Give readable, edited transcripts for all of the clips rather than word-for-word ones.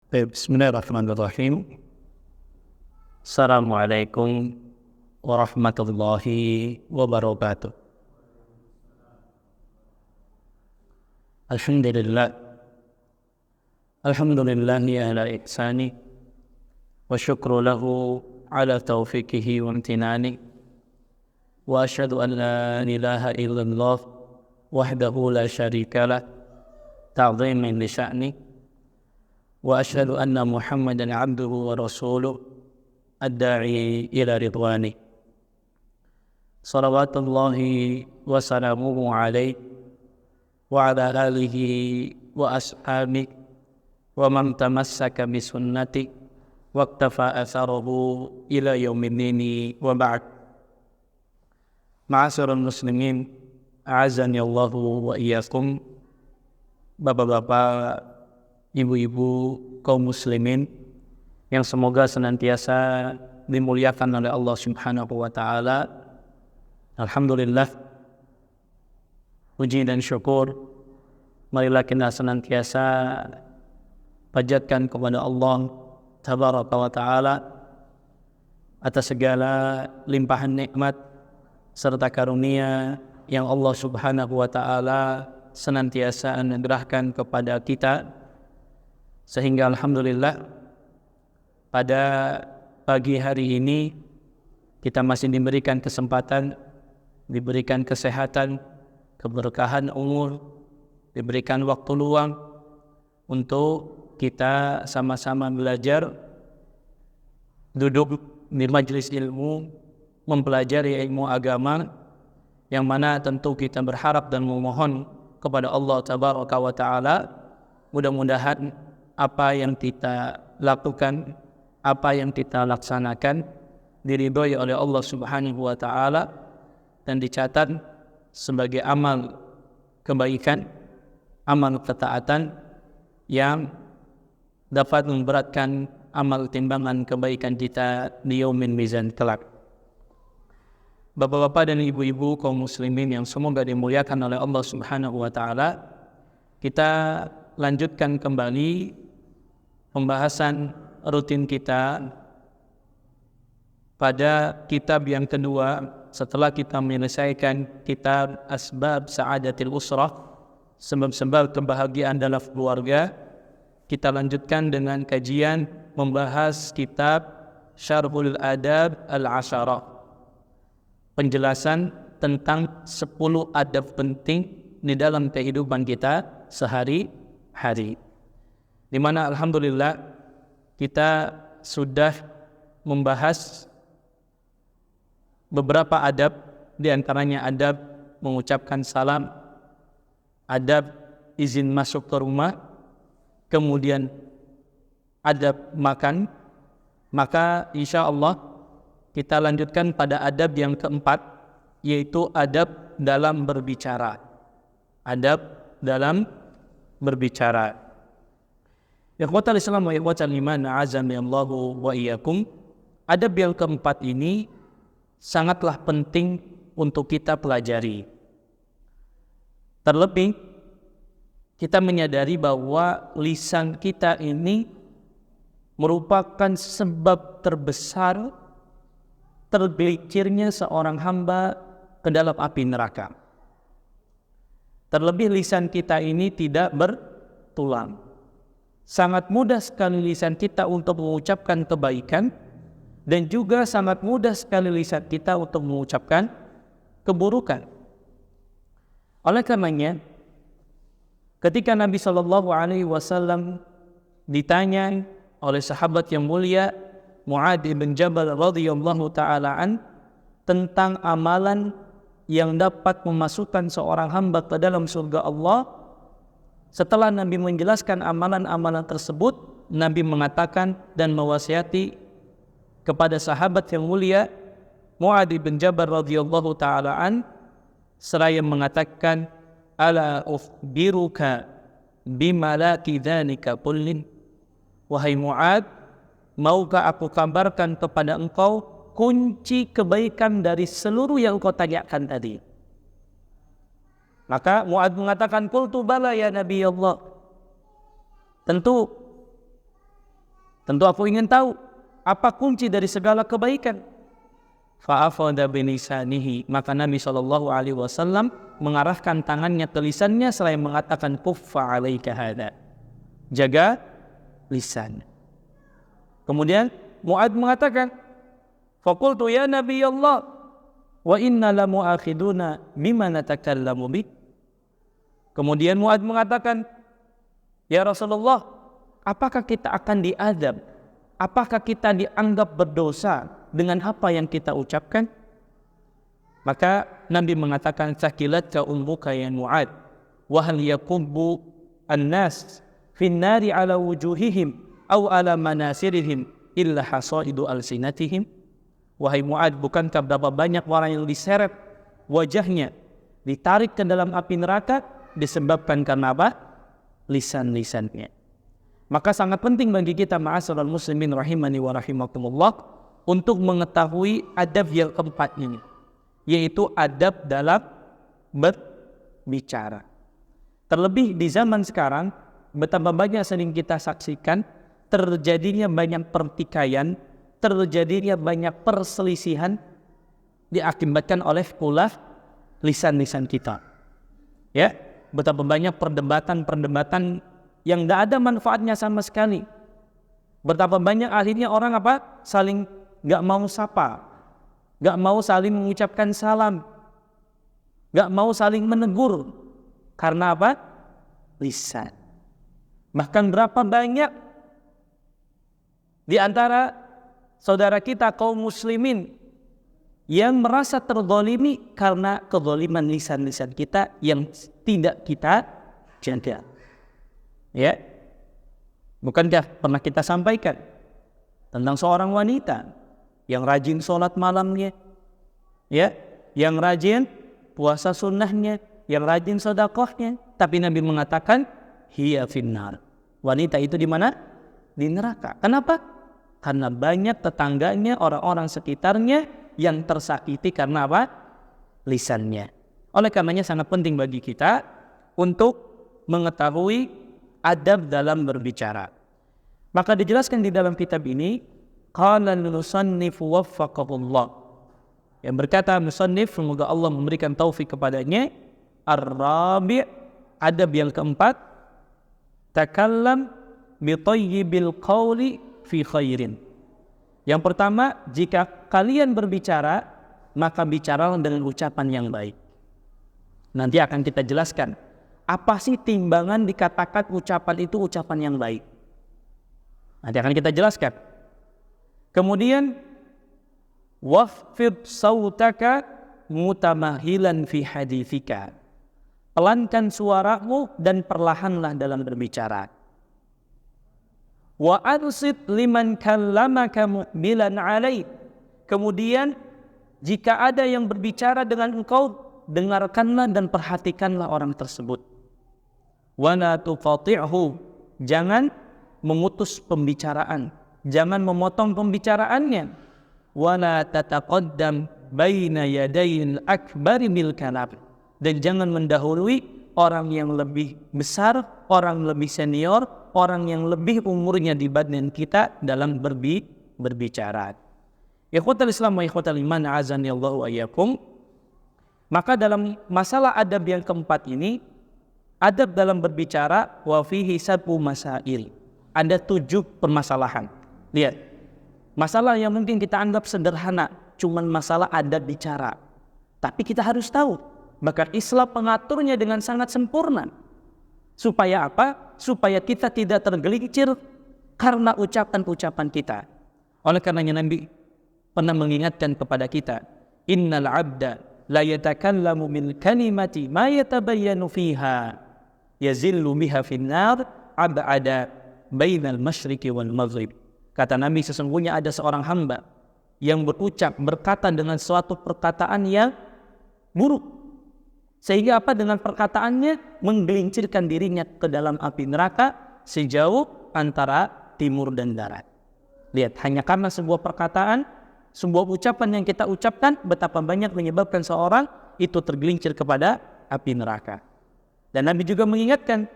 Bismillahirrahmanirrahim. Assalamualaikum warahmatullahi wabarakatuh. Alhamdulillah. Alhamdulillahi ala ihsani wa syukru lahu ala taufiqihi wa amtinani. Wa asyhadu an la ilaha illallah wahdahu la syarika lah ta'ziman li sya'ni. Wa asyhadu anna Muhammadan abduhu wa rasuluh ad-da'i ila ridwani. Salawatullahi wa salamuhu alaihi wa ala alihi wa ashabihi wa man tamassaka bi sunnati wa iktafa atharahu ila yaumiddin wa ba'd. Ma'asyiral muslimin, a'azzani Allahu wa iyyakum. Bapak-bapak, ibu-ibu kaum muslimin yang semoga senantiasa dimuliakan oleh Allah Subhanahu wa taala. Alhamdulillah, puji dan syukur marilah kita senantiasa panjatkan kepada Allah Tabaraka wa taala atas segala limpahan nikmat serta karunia yang Allah Subhanahu wa taala senantiasa anugerahkan kepada kita, sehingga alhamdulillah pada pagi hari ini kita masih diberikan kesempatan, diberikan kesehatan, keberkahan umur, diberikan waktu luang untuk kita sama-sama belajar, duduk di majelis ilmu, mempelajari ilmu agama, yang mana tentu kita berharap dan memohon kepada Allah Tabaraka wa ta'ala, mudah-mudahan apa yang kita lakukan, apa yang kita laksanakan diridhoi oleh Allah Subhanahu wa ta'ala dan dicatat sebagai amal kebaikan, amal ketaatan yang dapat memberatkan amal timbangan kebaikan kita di yaumil mizan kelak. Bapak-bapak dan ibu-ibu kaum muslimin yang semoga dimuliakan oleh Allah Subhanahu wa taala, kita lanjutkan kembali pembahasan rutin kita pada kitab yang kedua setelah kita menyelesaikan kitab Asbab Sa'adatil Usrah, sebab-sebab kebahagiaan dalam keluarga. Kita lanjutkan dengan kajian membahas kitab Syarhul Adab Al-Asyarah, penjelasan tentang 10 adab penting di dalam kehidupan kita sehari-hari, di mana alhamdulillah kita sudah membahas beberapa adab, di antaranya adab mengucapkan salam, adab izin masuk ke rumah, kemudian adab makan. Maka insya Allah kita lanjutkan pada adab yang keempat, yaitu adab dalam berbicara. Adab dalam berbicara. Ikhwatal Islam wa ikhwatal iman, a'azzani Allahu wa iyyakum. Adab yang keempat ini sangatlah penting untuk kita pelajari. Terlebih kita menyadari bahwa lisan kita ini merupakan sebab terbesar tergelincirnya seorang hamba ke dalam api neraka. Terlebih lisan kita ini tidak bertulang. Sangat mudah sekali lisan kita untuk mengucapkan kebaikan, dan juga sangat mudah sekali lisan kita untuk mengucapkan keburukan. Oleh karenanya, ketika Nabi SAW ditanya oleh sahabat yang mulia Mu'adz bin Jabal radhiyallahu ta'ala an tentang amalan yang dapat memasukkan seorang hamba ke dalam surga Allah, setelah Nabi menjelaskan amalan-amalan tersebut, Nabi mengatakan dan mewasiati kepada sahabat yang mulia Mu'adz bin Jabal radhiyallahu ta'ala an, seraya mengatakan, ala ukhbiruka bimalaki dzalika kullin. Wahai Mu'adz, maukah aku kabarkan kepada engkau kunci kebaikan dari seluruh yang kau tanyakan tadi? Maka Mu'adz mengatakan, qultu bala ya Nabi Allah. Tentu Tentu aku ingin tahu apa kunci dari segala kebaikan. Fa'afada bilisanihi, maka Nabi SAW mengarahkan tangannya ke lisannya selain mengatakan kuffa alaika hada, jaga lisan. Kemudian Mu'adz mengatakan, faqultu ya Nabi Allah, wa inna la mu'akhiduna bima natakallamu bih. Kemudian Mu'adz mengatakan, ya Rasulullah, apakah kita akan diazab? Apakah kita dianggap berdosa dengan apa yang kita ucapkan? Maka Nabi mengatakan, sakilatka ummuka ya Mu'adz, wa hal yakubbu an-nas fin nari ala wujuhihim aw ala manasirihim illa hasaidu alsinatihim. Wahai Mu'adz, bukankah berapa banyak orang yang diseret wajahnya, ditarik ke dalam api neraka disebabkan karena apa? Lisan-lisannya. Maka sangat penting bagi kita ma'asyiral muslimin rahimani wa rahimakumullah untuk mengetahui adab yang keempat ini, yaitu adab dalam berbicara. Terlebih di zaman sekarang, betapa banyak sering kita saksikan terjadinya banyak pertikaian, terjadinya banyak perselisihan diakibatkan oleh ulah lisan-lisan kita. Ya, betapa banyak perdebatan-perdebatan yang tidak ada manfaatnya sama sekali. Betapa banyak akhirnya orang apa? Saling gak mau sapa, gak mau saling mengucapkan salam, gak mau saling menegur. Karena apa? Lisan. Bahkan berapa banyak di antara saudara kita kaum muslimin yang merasa terzalimi karena kezaliman lisan-lisan kita yang tidak kita jaga. Ya, bukankah pernah kita sampaikan tentang seorang wanita yang rajin sholat malamnya, ya, yang rajin puasa sunnahnya, yang rajin sedekahnya, tapi Nabi mengatakan hiya finnar. Wanita itu di mana? Di neraka. Kenapa? Karena banyak tetangganya, orang-orang sekitarnya yang tersakiti karena apa? Lisannya. Oleh karenanya sangat penting bagi kita untuk mengetahui adab dalam berbicara. Maka dijelaskan di dalam kitab ini, qala al-musannif waffaqahullah, yang berkata musannif, semoga Allah memberikan taufik kepadanya, ar-rabi', adab yang keempat, takallam bi thayyibil qawli fi khairin. Yang pertama, jika kalian berbicara, maka bicaralah dengan ucapan yang baik. Nanti akan kita jelaskan apa sih timbangan dikatakan ucapan itu ucapan yang baik. Nanti akan kita jelaskan. Kemudian wafid sautaka mutamahilan fi hadithika. Pelankan suaramu dan perlahanlah dalam berbicara. Wa ansit liman kallamaka muqbilan alaih. Kemudian jika ada yang berbicara dengan engkau, dengarkanlah dan perhatikanlah orang tersebut. Wa la tuqati'hu, jangan memutus pembicaraan, jangan memotong pembicaraannya. Wa la tataqaddam baina yadayil akbari bil kalam, dan jangan mendahului orang yang lebih besar, orang lebih senior, orang yang lebih umurnya dibanding kita dalam berbicara. Ikhwatal Islam wa ikhwatal iman, azani Allahu wa iyyakum. Maka dalam masalah adab yang keempat ini, adab dalam berbicara, wa fihi sab'u masail. Ada 7 permasalahan. Lihat, masalah yang mungkin kita anggap sederhana, cuman masalah adab bicara. Tapi kita harus tahu, maka Islam mengaturnya dengan sangat sempurna. Supaya apa? Supaya kita tidak tergelincir karena ucapan-ucapan kita. Oleh karenanya Nabi pernah mengingatkan kepada kita, innal abda la yatakallamu bil kalimati ma yatabayyanu fiha yazillu biha finnar ab'ada bainal masyriqi wal maghrib. Kata Nabi, sesungguhnya ada seorang hamba yang berucap, berkata dengan suatu perkataan yang buruk, sehingga apa? Dengan perkataannya menggelincirkan dirinya ke dalam api neraka sejauh antara timur dan barat. Lihat, hanya karena sebuah perkataan, sebuah ucapan yang kita ucapkan, betapa banyak menyebabkan seorang itu tergelincir kepada api neraka. Dan Nabi juga mengingatkan,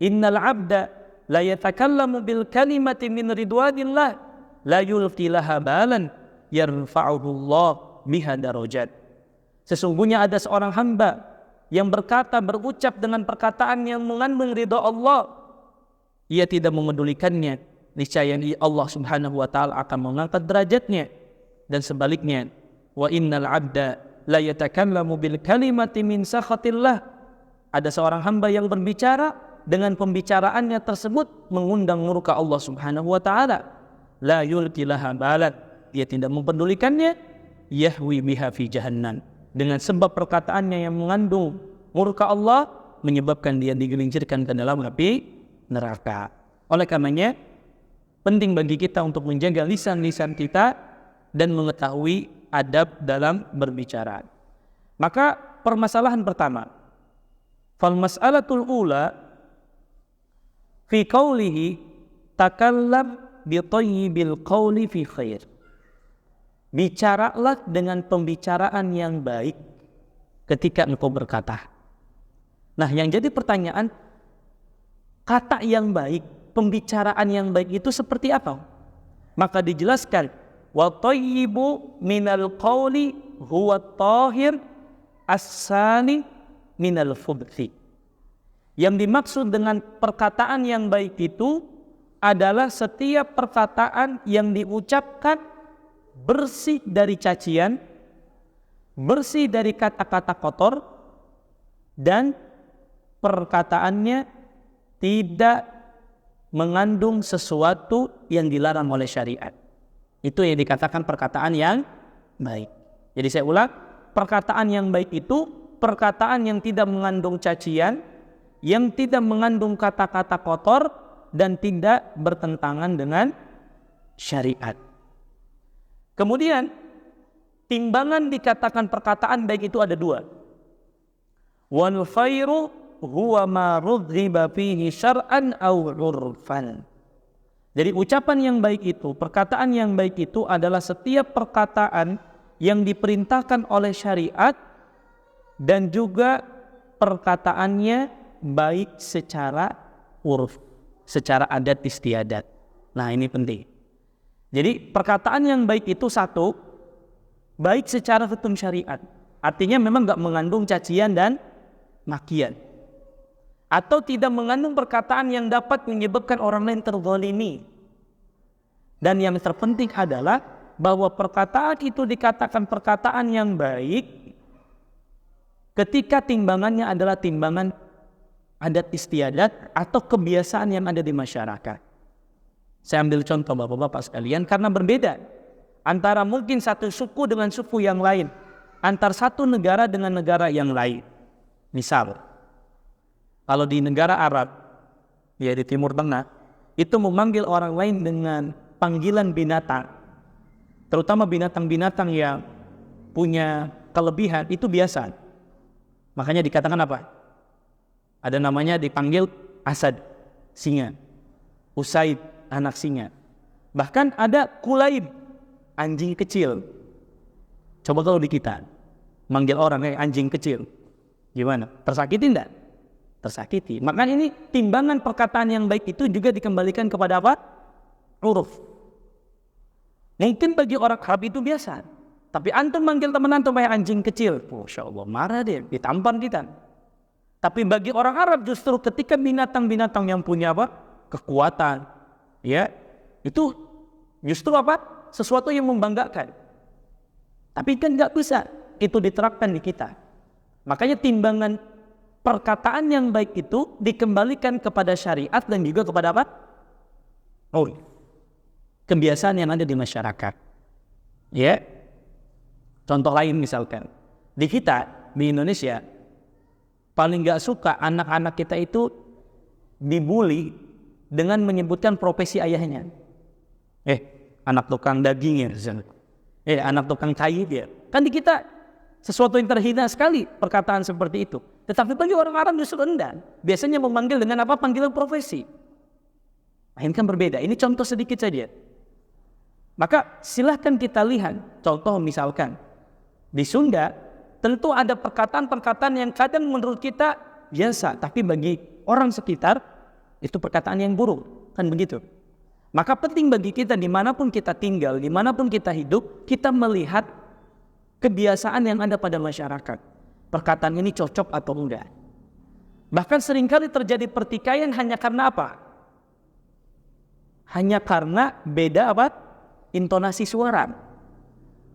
innal abda la yatakallamu bil kalimati min ridwanillah la yulqi laha balan yarfa'uhu Allah biha darajat. Sesungguhnya ada seorang hamba yang berucap dengan perkataan yang mengandung ridha Allah, ia tidak memedulikannya, niscaya Allah Subhanahu wa taala akan mengangkat derajatnya. Dan sebaliknya, wa innal 'abda la yatakallamu bil kalimati min sakhatillah, ada seorang hamba yang berbicara dengan pembicaraannya tersebut mengundang murka Allah Subhanahu wa taala, la yulqi laha balan, dia tidak mempedulikannya, yahwi biha fi jahannam, dengan sebab perkataannya yang mengandung murka Allah menyebabkan dia digelincirkan ke dalam api neraka. Oleh karenanya penting bagi kita untuk menjaga lisan-lisan kita dan mengetahui adab dalam berbicara. Maka permasalahan pertama, fal mas'alatul ula fi qawlihi takallam bi thayyibil qawli fi khair. Bicaralah dengan pembicaraan yang baik ketika engkau berkata. Nah, yang jadi pertanyaan, kata yang baik, pembicaraan yang baik itu seperti apa? Maka dijelaskan, wa thayyibu minal qawli huwa tahir as-sani minal khubthi. Yang dimaksud dengan perkataan yang baik itu adalah setiap perkataan yang diucapkan bersih dari cacian, bersih dari kata-kata kotor, dan perkataannya tidak mengandung sesuatu yang dilarang oleh syariat. Itu yang dikatakan perkataan yang baik. Jadi saya ulang, perkataan yang baik itu perkataan yang tidak mengandung cacian, yang tidak mengandung kata-kata kotor, dan tidak bertentangan dengan syariat. Kemudian timbangan dikatakan perkataan baik itu ada dua. Wal khairu huwa ma rughiba fihi syar'an aw 'urfan. Jadi ucapan yang baik itu, perkataan yang baik itu adalah setiap perkataan yang diperintahkan oleh syariat dan juga perkataannya baik secara uruf, secara adat istiadat. Nah, ini penting. Jadi perkataan yang baik itu satu, baik secara hukum syariat. Artinya memang gak mengandung cacian dan makian. Atau tidak mengandung perkataan yang dapat menyebabkan orang lain terzalimi. Dan yang terpenting adalah bahwa perkataan itu dikatakan perkataan yang baik ketika timbangannya adalah timbangan adat istiadat atau kebiasaan yang ada di masyarakat. Saya ambil contoh bapak-bapak sekalian, karena berbeda antara mungkin satu suku dengan suku yang lain, antar satu negara dengan negara yang lain. Misal, kalau di negara Arab, ya di Timur Tengah, itu memanggil orang lain dengan panggilan binatang, terutama binatang-binatang yang punya kelebihan, itu biasa. Makanya dikatakan apa? Ada namanya dipanggil Asad, singa, Usaid, anak singa. Bahkan ada Kulaib, anjing kecil. Coba kalau di kita manggil orang kayak anjing kecil, gimana? Tersakiti enggak? Tersakiti. Makanya ini timbangan perkataan yang baik itu juga dikembalikan kepada apa? Uruf. Mungkin bagi orang Arab itu biasa, tapi antum manggil teman antum kayak anjing kecil, Masya Allah, marah dia, ditampar kita. Tapi bagi orang Arab justru ketika binatang-binatang yang punya apa? Kekuatan, ya, itu justru apa? Sesuatu yang membanggakan. Tapi kan nggak bisa itu diterapkan di kita. Makanya timbangan perkataan yang baik itu dikembalikan kepada syariat dan juga kepada apa? Oh, kebiasaan yang ada di masyarakat. Ya, contoh lain misalkan di kita di Indonesia paling nggak suka anak-anak kita itu dibully dengan menyebutkan profesi ayahnya. Anak tukang daging ya, anak tukang kayu dia. Kan di kita sesuatu yang terhina sekali perkataan seperti itu. Tetapi bagi orang Arab justru enggak. Biasanya memanggil dengan apa? Panggilan profesi. Nah, ini kan berbeda. Ini contoh sedikit saja. Maka silahkan kita lihat. Contoh misalkan di Sunda tentu ada perkataan-perkataan yang kadang menurut kita biasa, tapi bagi orang sekitar Itu perkataan yang buruk, kan begitu. Maka penting bagi kita dimanapun kita tinggal, dimanapun kita hidup, kita melihat kebiasaan yang ada pada masyarakat. Perkataan ini cocok atau enggak. Bahkan seringkali terjadi pertikaian hanya karena apa? Hanya karena beda apa? Intonasi suara.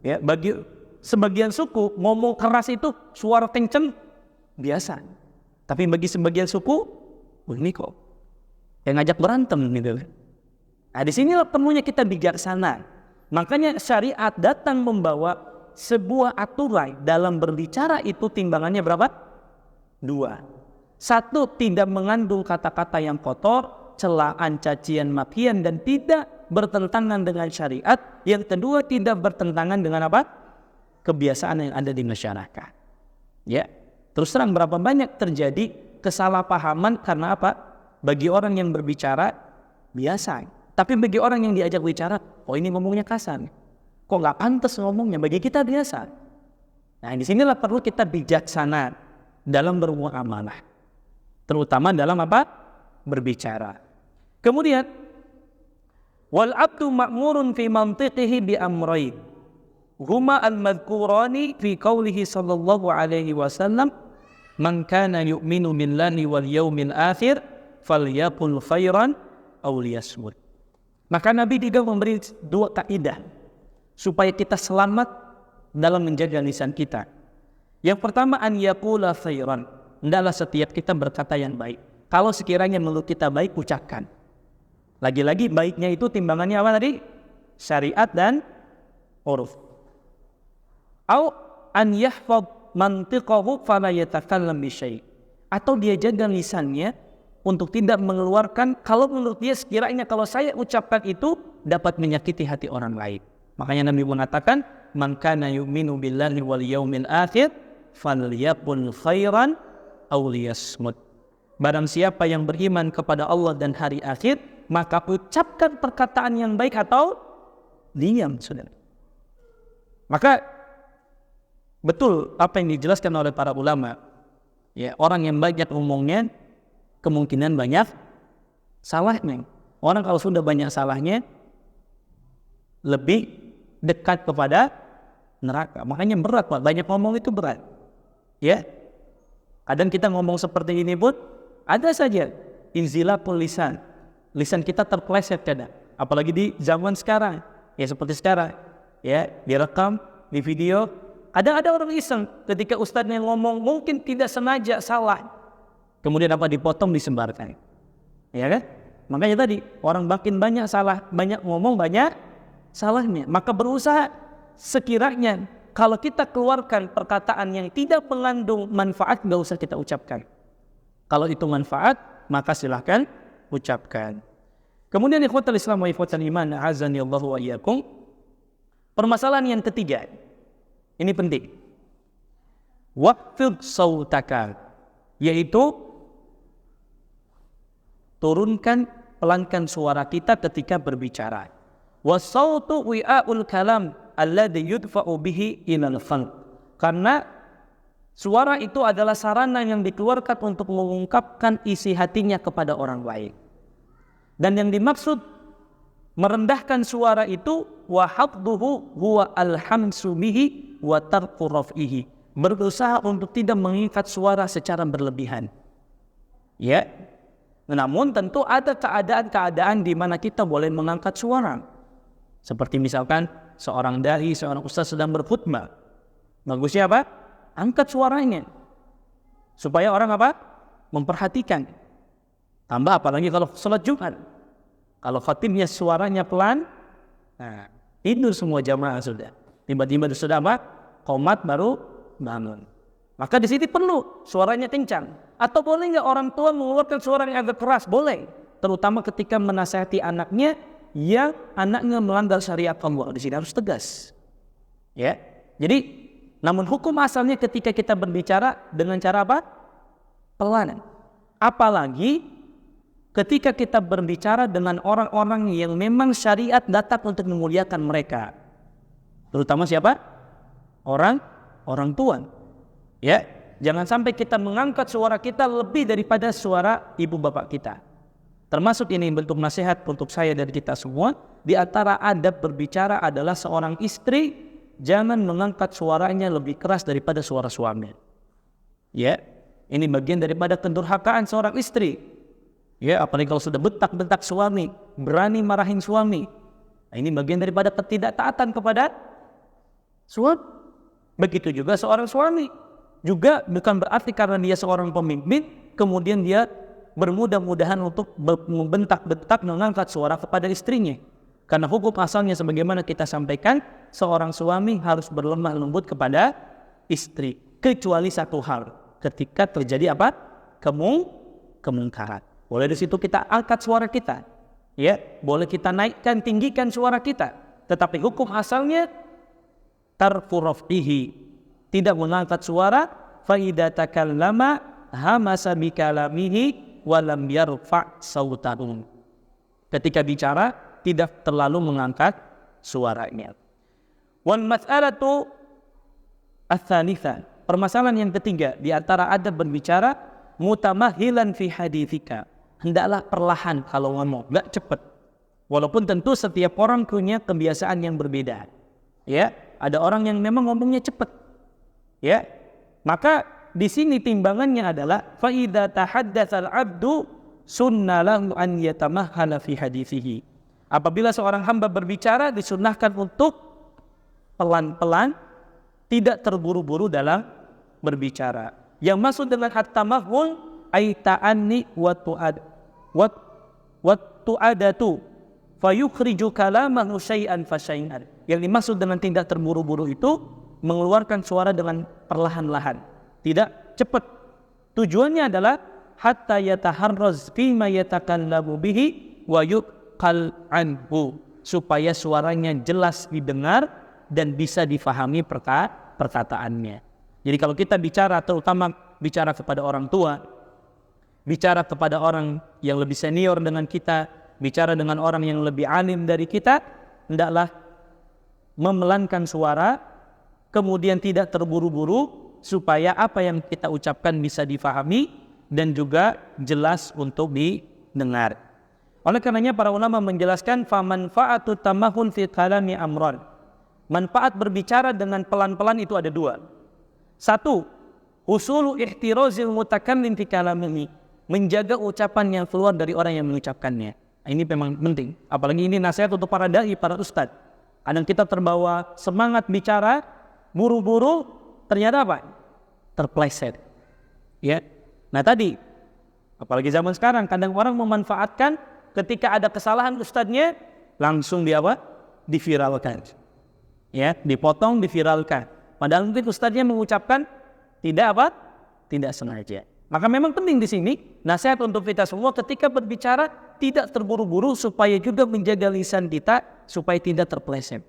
Ya, bagi sebagian suku ngomong keras itu suara kenceng biasa. Tapi bagi sebagian suku, ini kok yang ngajak berantem gitu. Nah, disinilah perlunya kita bijaksana. Makanya syariat datang membawa sebuah aturan dalam berbicara itu timbangannya berapa? 2. 1, tidak mengandung kata-kata yang kotor, celaan, cacian, makian, dan tidak bertentangan dengan syariat. Yang kedua, tidak bertentangan dengan apa? Kebiasaan yang ada di masyarakat. Ya, terus terang berapa banyak terjadi kesalahpahaman karena apa? Bagi orang yang berbicara biasa, tapi bagi orang yang diajak bicara, oh ini ngomongnya kasar, kok nggak pantas ngomongnya, bagi kita biasa. Nah, disinilah perlu kita bijaksana dalam bermuamalah, terutama dalam apa? Berbicara. Kemudian wal abdu ma'murun fi mantiqihi bi amrayn huma al-madhkurani fi qawlihi sallallahu alaihi wasallam man kana yu'minu billahi wal yawmil akhir falyaqul khairan aw liyasmut. Maka Nabi juga memberi 2 kaidah supaya kita selamat dalam menjaga lisan kita. Yang pertama, an yaqula khairan, hendaklah setiap kita berkata yang baik. Kalau sekiranya menurut kita baik, ucapkan. Lagi-lagi baiknya itu timbangannya apa tadi? Syariat dan uruf. Au an yahfaz mantiqahu fala yatakallam bi syai'. Atau dia jaga lisannya untuk tidak mengeluarkan kalau menurut dia sekiranya kalau saya ucapkan itu dapat menyakiti hati orang lain. Makanya Nabi mengatakan, man kana yu'minu billahi wal yawmil akhir falyaqul khairan aw liyasmut. Barang siapa yang beriman kepada Allah dan hari akhir, maka ucapkan perkataan yang baik atau diam, saudara. Maka betul apa yang dijelaskan oleh para ulama. Ya, orang yang banyak ngomongnya kemungkinan banyak salahnya. Orang kalau sudah banyak salahnya lebih dekat kepada neraka. Makanya berat, Pak. Banyak ngomong itu berat. Ya. Kadang kita ngomong seperti ini pun ada saja inzilaqul lisan. Lisan kita terpeleset kadang. Apalagi di zaman sekarang. Ya seperti sekarang. Ya, direkam, di video. Ada orang iseng ketika ustadznya ngomong mungkin tidak sengaja salah. Kemudian apa? Dipotong, disebarkan. Ya kan? Makanya tadi orang makin banyak salah, banyak ngomong, banyak salahnya. Maka berusaha sekiranya kalau kita keluarkan perkataan yang tidak mengandung manfaat, gak usah kita ucapkan. Kalau itu manfaat, maka silahkan ucapkan. Kemudian ikhwatal Islam wa ikhwatal iman, azani Allahu wa iyyakum. Permasalahan yang ketiga, ini penting. Waqfid sautaka, yaitu turunkan, pelankan suara kita ketika berbicara. Wasautu wi'aul kalam alladhi yudfa'u bihi ilal khalq. Karena suara itu adalah sarana yang dikeluarkan untuk mengungkapkan isi hatinya kepada orang lain. Dan yang dimaksud merendahkan suara itu wa hafduhu huwa alhamsu bihi wa tarku raf'ihi. Berusaha untuk tidak mengikat suara secara berlebihan. Ya. Namun tentu ada keadaan-keadaan di mana kita boleh mengangkat suara. Seperti misalkan seorang dai, seorang ustaz sedang berkhutbah. Bagusnya apa? Angkat suaranya. Supaya orang apa? Memperhatikan. Tambah apalagi kalau sholat Jumat. Kalau khatibnya suaranya pelan, nah, tidur semua jamaah sudah. Tiba-tiba sudah apa? Qomat baru bangun. Maka di sini perlu suaranya kencang. Atau boleh nggak orang tua mengeluarkan suara yang agak keras? Boleh. Terutama ketika menasihati anaknya yang anaknya melanggar syariat Allah. Di sini harus tegas. Ya. Jadi, namun hukum asalnya ketika kita berbicara dengan cara apa? Pelan. Apalagi ketika kita berbicara dengan orang-orang yang memang syariat datang untuk memuliakan mereka. Terutama siapa? Orang tua. Ya. Jangan sampai kita mengangkat suara kita lebih daripada suara ibu bapak kita. Termasuk ini bentuk nasihat untuk saya dan kita semua. Di antara adab berbicara adalah seorang istri jangan mengangkat suaranya lebih keras daripada suara suami. Ya, ini bagian daripada kedurhakaan seorang istri. Ya, apalagi kalau sudah bentak-bentak suami, berani marahin suami. Nah, ini bagian daripada ketidaktaatan kepada suami. Begitu juga seorang suami. Juga bukan berarti karena dia seorang pemimpin, kemudian dia bermudah-mudahan untuk membentak-bentak mengangkat suara kepada istrinya. Karena hukum asalnya sebagaimana kita sampaikan, seorang suami harus berlemah lembut kepada istri. Kecuali satu hal, ketika terjadi apa? Kemungkaran. Boleh di situ kita angkat suara kita. Ya, boleh kita naikkan, tinggikan suara kita. Tetapi hukum asalnya tarku raf'ihi, tidak mengangkat suara. Fa idza takallama hamasa bi kalamihi walam yarfa' sautahu. Ketika bicara tidak terlalu mengangkat suaranya. Wal mas'alatu ats-tsalitsah, permasalahan yang ketiga di antara adab berbicara, mutamahhilan fi haditsika. Hendaklah perlahan kalau ngomong, enggak cepat. Walaupun tentu setiap orang punya kebiasaan yang berbeda. Ya, ada orang yang memang ngomongnya cepat. Ya. Maka di sini timbangannya adalah fa idza tahaddatsal 'abdu sunnalahu an yatamahhala fi hadithihi. Apabila seorang hamba berbicara disunnahkan untuk pelan-pelan, tidak terburu-buru dalam berbicara. Yang maksud dengan at-tamahhul ay ta'anni wa tu'adatu fayukhriju kalamahu syai'an fa syai'an. Yang dimaksud dengan tidak terburu-buru itu mengeluarkan suara dengan perlahan-lahan, tidak cepat. Tujuannya adalah hatta yataharraz fima yatakallamu bihi wa yuqal anhu, supaya suaranya jelas didengar dan bisa difahami perkataannya. Jadi kalau kita bicara, terutama bicara kepada orang tua, bicara kepada orang yang lebih senior dengan kita, bicara dengan orang yang lebih alim dari kita, hendaklah memelankan suara, kemudian tidak terburu-buru, supaya apa yang kita ucapkan bisa difahami dan juga jelas untuk didengar. Oleh karenanya para ulama menjelaskan famanfaatu tamahun fi kalami amran. Manfaat berbicara dengan pelan-pelan itu ada dua. Satu, husulu ihtirazil mutakallim fi kalamihi, menjaga ucapan yang keluar dari orang yang mengucapkannya. Nah, ini memang penting. Apalagi ini nasihat untuk para dai, para ustadz. Kadang kita terbawa semangat bicara, buru-buru, ternyata apa? Terpleset. Ya. Nah tadi, apalagi zaman sekarang, kadang orang memanfaatkan ketika ada kesalahan ustadznya, langsung diviralkan. Ya, dipotong, diviralkan. Padahal mungkin ustadznya mengucapkan tidak sengaja. Maka memang penting di sini nasihat untuk kita semua ketika berbicara tidak terburu-buru, supaya juga menjaga lisan kita supaya tidak terpleset.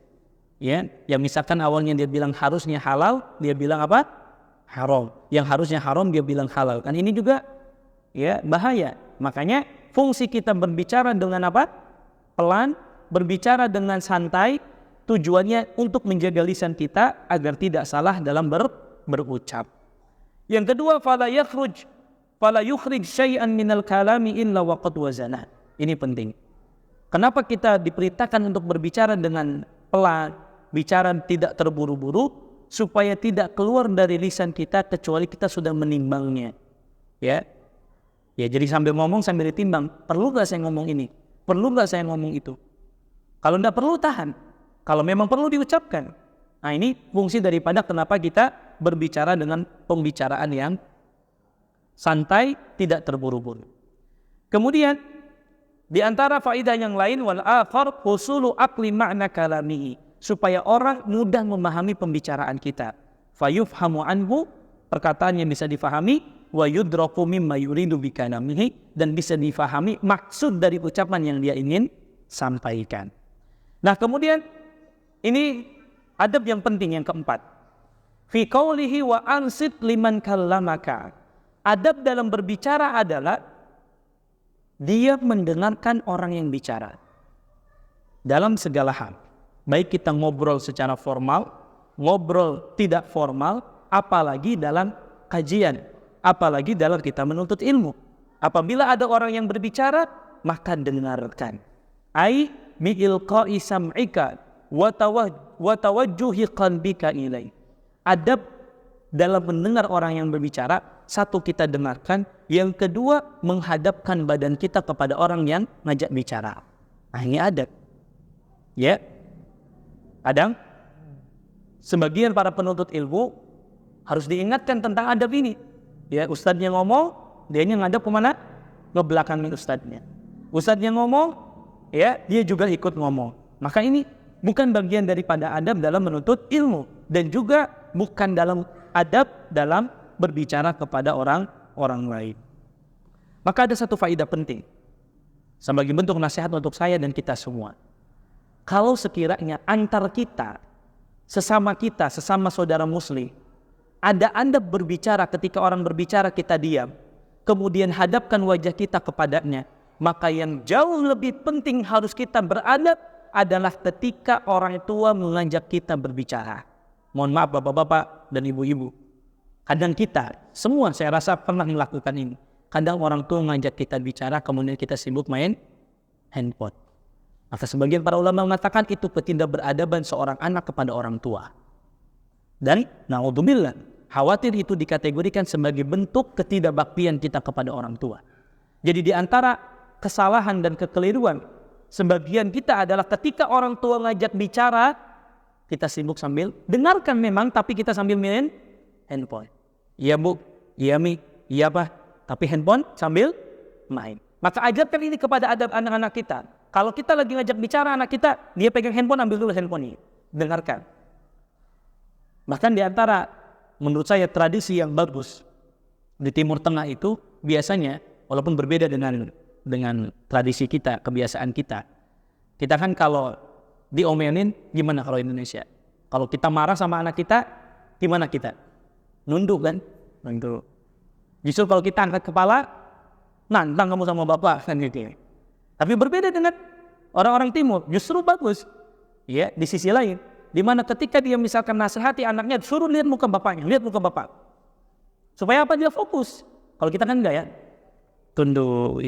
Ya, yang misalkan awalnya dia bilang harusnya halal, dia bilang apa? Haram. Yang harusnya haram dia bilang halal. Kan ini juga ya bahaya. Makanya fungsi kita berbicara dengan apa? Pelan, berbicara dengan santai, tujuannya untuk menjaga lisan kita agar tidak salah dalam berucap. Yang kedua, fala yukhrij syai'an minal kalami illa waqad wazana. Ini penting. Kenapa kita diperintahkan untuk berbicara dengan pelan, bicara tidak terburu-buru, supaya tidak keluar dari lisan kita kecuali kita sudah menimbangnya. Ya, jadi sambil ngomong sambil ditimbang. Perlu nggak saya ngomong ini? Perlu nggak saya ngomong itu? Kalau tidak perlu tahan. Kalau memang perlu diucapkan. Nah ini fungsi daripada kenapa kita berbicara dengan pembicaraan yang santai, tidak terburu-buru. Kemudian di antara faedah yang lain, wal akhar husulu aqli ma'na kalamihi, supaya orang mudah memahami pembicaraan kita. Fayufhamu anhu, perkataan yang bisa difahami, wa yudraku mimma yuridu bikalamihi, dan bisa difahami maksud dari ucapan yang dia ingin sampaikan. Nah kemudian ini adab yang penting yang keempat. Fi qawlihi wa ansit liman kallamaka. Adab dalam berbicara adalah dia mendengarkan orang yang bicara dalam segala hal. Baik kita ngobrol secara formal, ngobrol tidak formal, apalagi dalam kajian, apalagi dalam kita menuntut ilmu. Apabila ada orang yang berbicara, maka dengarkan. Ai mi'ilqa'i sam'ika wa tawajjuhi qalbika ilai. Adab dalam mendengar orang yang berbicara, satu, kita dengarkan, yang kedua, menghadapkan badan kita kepada orang yang ngajak bicara. Nah, ini adab. Ya. Kadang sebagian para penuntut ilmu harus diingatkan tentang adab ini. Ya, ustadznya ngomong, dianya ngadap kemana? Ke belakangnya ustadznya. Ustadznya ngomong, ya, dia juga ikut ngomong. Maka ini bukan bagian daripada adab dalam menuntut ilmu, dan juga bukan dalam adab dalam berbicara kepada orang lain. Maka ada satu faedah penting sebagai bentuk nasihat untuk saya dan kita semua. Kalau sekiranya antar kita, sesama saudara muslim, ada adab berbicara, ketika orang berbicara kita diam, kemudian hadapkan wajah kita kepadanya, maka yang jauh lebih penting harus kita beradab adalah ketika orang tua mengajak kita berbicara. Mohon maaf bapak-bapak dan ibu-ibu, kadang kita semua, saya rasa pernah melakukan ini. Kadang orang tua mengajak kita bicara, kemudian kita sibuk main handphone. Maka sebagian para ulama mengatakan itu ketidakberadaban seorang anak kepada orang tua. Dan naudzubillah, khawatir itu dikategorikan sebagai bentuk ketidakbaktian kita kepada orang tua. Jadi di antara kesalahan dan kekeliruan sebagian kita adalah ketika orang tua ngajak bicara, kita sibuk sambil dengarkan memang, tapi kita sambil main handphone. Iya bu, iya mi, iya pak, tapi handphone sambil main. Maka ajarkan ini kepada adab anak-anak kita. Kalau kita lagi ngajak bicara anak kita, dia pegang handphone, ambil dulu handphone ini, dengarkan. Bahkan di antara menurut saya tradisi yang bagus di Timur Tengah itu biasanya, walaupun berbeda dengan tradisi kita, kebiasaan kita. Kita kan kalau diomelin, gimana kalau Indonesia? Kalau kita marah sama anak kita, gimana kita? Nunduk kan? Nunduk. Justru kalau kita angkat kepala, nantang kamu sama bapak kan gitu. Tapi berbeda dengan orang-orang timur, justru bagus. Ya, di sisi lain, di mana ketika dia misalkan nasihati anaknya, suruh lihat muka bapaknya, lihat muka bapak. Supaya apa? Dia fokus. Kalau kita kan enggak ya. Tunduk.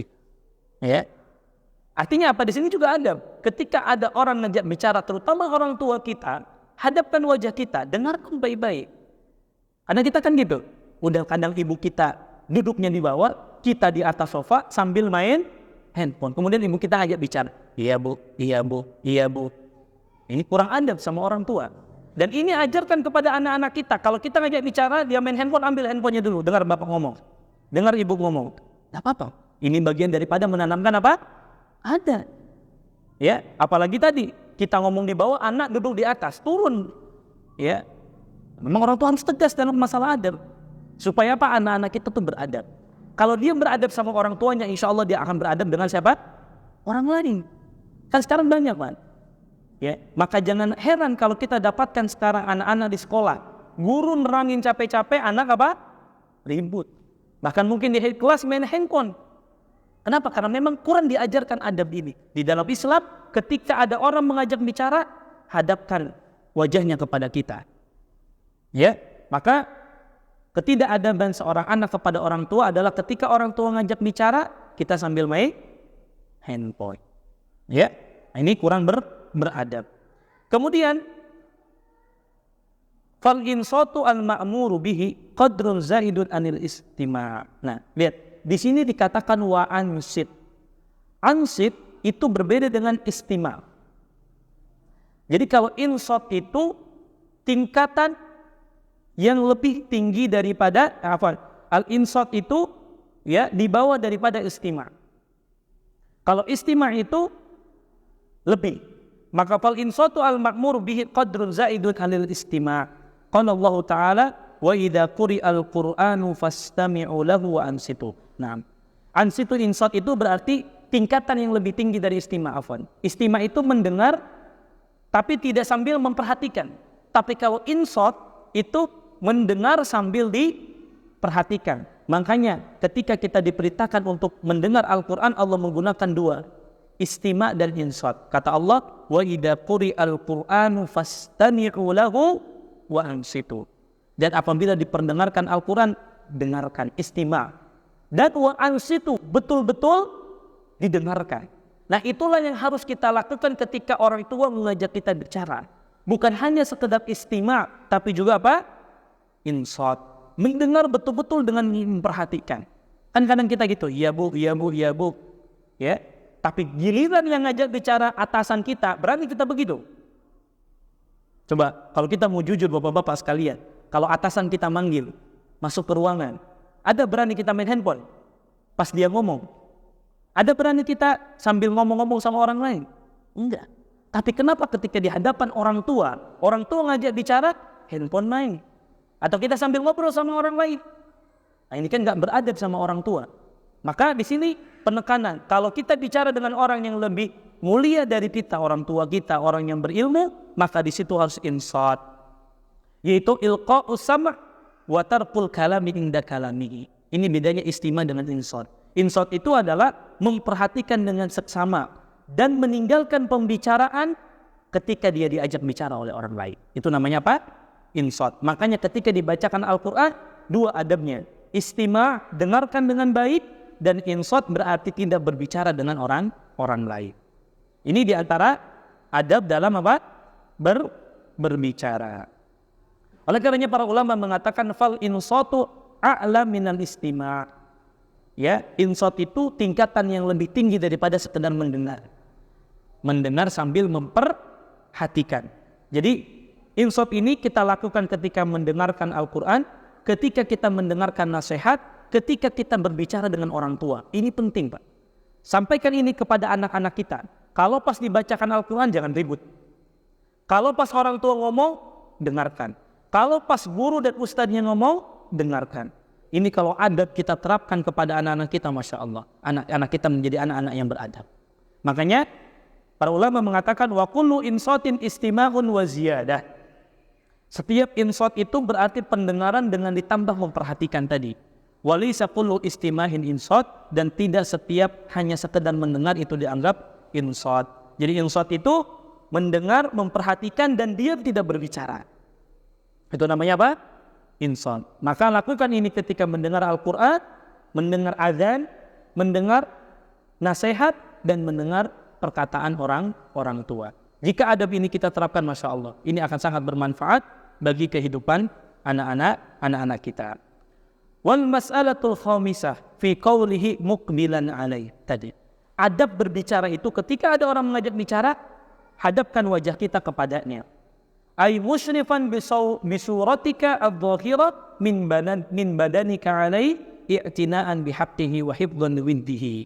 Ya. Artinya apa? Di sini juga ada. Ketika ada orang ngajak bicara, terutama orang tua kita, hadapkan wajah kita, dengarkan baik-baik. Karena kita kan gitu. Udah kadang ibu kita duduknya di bawah, kita di atas sofa sambil main handphone. Kemudian ibu kita ajak bicara, iya bu, iya bu, iya bu. Ini kurang adab sama orang tua. Dan ini ajarkan kepada anak-anak kita. Kalau kita ngajak bicara, dia main handphone, ambil handphonenya dulu. Dengar bapak ngomong, dengar ibu ngomong. Tidak apa-apa. Ini bagian daripada menanamkan apa? Ada. Ya, apalagi tadi kita ngomong di bawah, anak duduk di atas, turun. Ya, memang orang tua harus tegas dalam masalah adab. Supaya apa? Anak-anak kita tuh beradab. Kalau dia beradab sama orang tuanya, insya Allah dia akan beradab dengan siapa? Orang lain. Kan sekarang banyak kan? Ya, maka jangan heran kalau kita dapatkan sekarang anak-anak di sekolah, guru nerangin capek-capek, anak apa? Ribut. Bahkan mungkin di kelas main handphone. Kenapa? Karena memang kurang diajarkan adab ini. Di dalam Islam, ketika ada orang mengajak bicara, hadapkan wajahnya kepada kita. Ya, maka ketidakadaban seorang anak kepada orang tua adalah ketika orang tua ngajak bicara, kita sambil main handphone. Ya, ini kurang beradab. Kemudian, fal insatu al ma'muru bihi qadrun zaidun anil istima'. Nah, lihat, di sini dikatakan wa ansit. Ansit itu berbeda dengan istima'. Jadi kalau insat itu tingkatan yang lebih tinggi daripada al-insat itu ya di bawah daripada istima'. Kalau istima' itu lebih, maka fal insatu al-ma'mur bihi qadrun zaidun 'anil istima'. Qala Allah Ta'ala wa idza quri'al Qur'anu fastami'u lahu wa ansitu. Nah, ansitu insat itu berarti tingkatan yang lebih tinggi dari istima'. Istima' itu mendengar tapi tidak sambil memperhatikan. Tapi kalau insat itu mendengar sambil diperhatikan. Makanya ketika kita diperintahkan untuk mendengar Al-Quran, Allah menggunakan dua, istima' dan insat. Kata Allah, wa idza quri'al Qur'anu fastami'u lahu wa ansitu. Dan apabila diperdengarkan Al-Quran, dengarkan, istima'. Dan wa ansitu, betul-betul didengarkan. Nah, itulah yang harus kita lakukan ketika orang tua mengajak kita bicara. Bukan hanya sekedar istima', tapi juga apa? Insat. Mendengar betul-betul dengan memperhatikan. Kan kadang kita gitu, iya bu, iya bu, iya bu. Ya. Tapi giliran yang ngajak bicara atasan kita, berani kita begitu? Coba, kalau kita mau jujur bapak-bapak sekalian, kalau atasan kita manggil, masuk ke ruangan, ada berani kita main handphone? Pas dia ngomong, ada berani kita sambil ngomong-ngomong sama orang lain? Enggak. Tapi kenapa ketika di hadapan orang tua ngajak bicara, handphone main? Atau kita sambil ngobrol sama orang lain? Nah, ini kan enggak beradab sama orang tua. Maka di sini penekanan, kalau kita bicara dengan orang yang lebih mulia dari kita, orang tua kita, orang yang berilmu, maka di situ harus insat. Yaitu ilqa'us sam' wa tarkul kalami inda kalamihi. Ini bedanya istima dengan insat. Insat itu adalah memperhatikan dengan seksama dan meninggalkan pembicaraan ketika dia diajak bicara oleh orang lain. Itu namanya apa? Insat. Makanya ketika dibacakan Al-Quran, dua adabnya. Istima', dengarkan dengan baik, dan insat berarti tidak berbicara dengan orang lain. Ini diantara adab dalam apa? Berbicara. Oleh karenanya para ulama mengatakan fal insatu a'la minal istima'. Ya, insat itu tingkatan yang lebih tinggi daripada sekedar mendengar. Mendengar sambil memperhatikan. Jadi insat ini kita lakukan ketika mendengarkan Al-Quran, ketika kita mendengarkan nasihat, ketika kita berbicara dengan orang tua. Ini penting, Pak. Sampaikan ini kepada anak-anak kita. Kalau pas dibacakan Al-Quran jangan ribut. Kalau pas orang tua ngomong, dengarkan. Kalau pas guru dan ustadznya ngomong, dengarkan. Ini kalau adab kita terapkan kepada anak-anak kita, Masya Allah. Anak-anak kita menjadi anak-anak yang beradab. Makanya para ulama mengatakan wa kullu insatin istima'un wa ziyadah. Setiap insat itu berarti pendengaran dengan ditambah memperhatikan tadi. Walaysa kullu istimahin insat, dan tidak setiap hanya sekedar mendengar itu dianggap insat. Jadi insat itu mendengar, memperhatikan, dan dia tidak berbicara. Itu namanya apa? Insat. Maka lakukan ini ketika mendengar Al-Quran, mendengar azan, mendengar nasihat, dan mendengar perkataan orang tua. Jika adab ini kita terapkan, Masya Allah, ini akan sangat bermanfaat bagi kehidupan anak-anak kita. Wal mas'alatul khamisah fi qawlihi muqbilan alaih. Tadi adab berbicara itu ketika ada orang mengajak bicara, hadapkan wajah kita kepadanya. Ay musyrifan bisuratika adh-dhahira min badanika alaih i'tina'an bihaqqihi wa hifdhan windihi.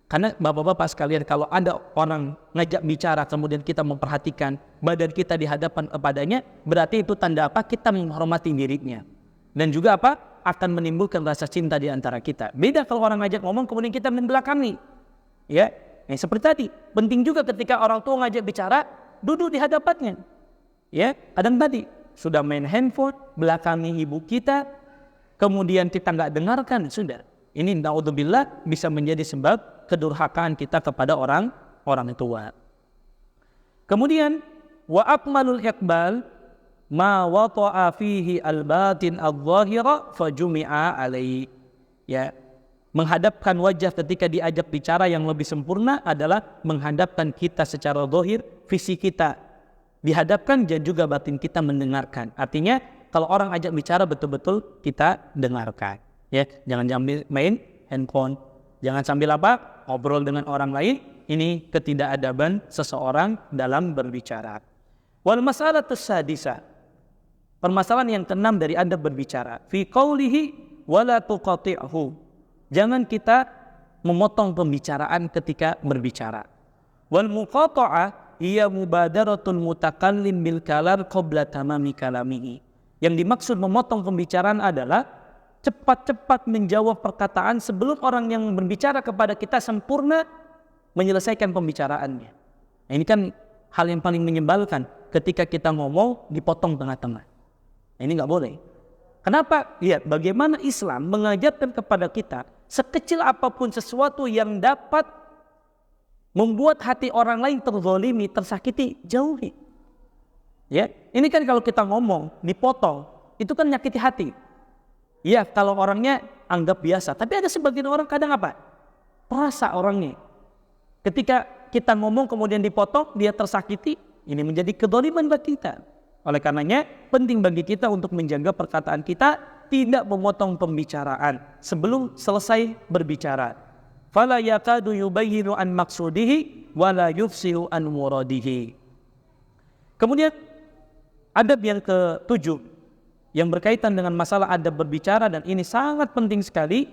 Karena bapak-bapak sekalian, kalau ada orang ngajak bicara kemudian kita memperhatikan badan kita di hadapan kepadanya, berarti itu tanda apa? Kita menghormati dirinya. Dan juga apa? Akan menimbulkan rasa cinta di antara kita. Beda kalau orang ngajak ngomong kemudian kita membelakangi. Ya, seperti tadi. Penting juga ketika orang tua ngajak bicara, duduk di hadapannya. Ya, kadang tadi sudah main handphone, belakangi ibu kita, kemudian kita nggak dengarkan, sudah. Ini naudzubillah bisa menjadi sebab kedurhakaan kita kepada orang tua. Kemudian wa akmalul iqbal ma wata'a fihi al-batin adh-dhahira fajumi'a alaihi. Ya, menghadapkan wajah ketika diajak bicara yang lebih sempurna adalah menghadapkan kita secara zahir, fisik kita dihadapkan dan juga batin kita mendengarkan. Artinya kalau orang ajak bicara betul-betul kita dengarkan. Ya, jangan sambil main handphone, jangan sambil apa? Ngobrol dengan orang lain. Ini ketidakadaban seseorang dalam berbicara. Wal mas'alatus sadisah. Permasalahan yang keenam dari adab berbicara. Fi qawlihi wala tuqati'hu. Jangan kita memotong pembicaraan ketika berbicara. Wal muqata'ah hiya mubadaratul mutakallim bil kalam qabla tamami kalamihi. Yang dimaksud memotong pembicaraan adalah cepat-cepat menjawab perkataan sebelum orang yang berbicara kepada kita sempurna menyelesaikan pembicaraannya. Nah, ini kan hal yang paling menyebalkan ketika kita ngomong dipotong tengah-tengah. Nah, ini nggak boleh. Kenapa? Lihat bagaimana Islam mengajarkan kepada kita sekecil apapun sesuatu yang dapat membuat hati orang lain terzolimi, tersakiti, jauhi. Ya, ini kan kalau kita ngomong dipotong, itu kan nyakiti hati. Ya, kalau orangnya anggap biasa, tapi ada sebagian orang kadang apa? Perasa orangnya. Ketika kita ngomong kemudian dipotong, dia tersakiti, ini menjadi kedzaliman bagi kita. Oleh karenanya, penting bagi kita untuk menjaga perkataan kita, tidak memotong pembicaraan sebelum selesai berbicara. Fala yakadu yubayyinu an maqsudihi wa la yufsihu an muradihi. Kemudian adab yang ke-7 yang berkaitan dengan masalah adab berbicara, dan ini sangat penting sekali,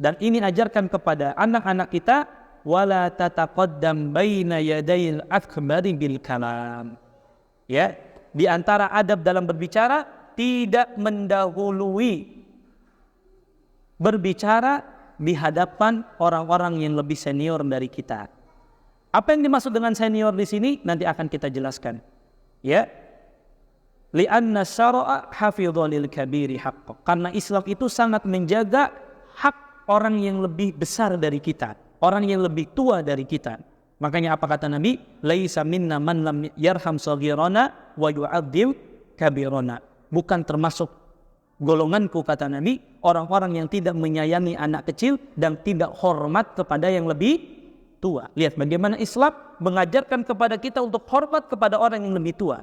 dan ini ajarkan kepada anak-anak kita, wala tataqaddam baina yadayil akbari bil kalam. Ya, di antara adab dalam berbicara, tidak mendahului berbicara di hadapan orang-orang yang lebih senior dari kita. Apa yang dimaksud dengan senior di sini nanti akan kita jelaskan. Ya, li'anna syara'a hafidhun lil kabiri haqqan. Karena Islam itu sangat menjaga hak orang yang lebih besar dari kita, orang yang lebih tua dari kita. Makanya apa kata Nabi? Laisa minna man lam yarham saghirana wa yu'adzim kabirana. Bukan termasuk golonganku, kata Nabi, orang-orang yang tidak menyayangi anak kecil dan tidak hormat kepada yang lebih tua. Lihat bagaimana Islam mengajarkan kepada kita untuk hormat kepada orang yang lebih tua.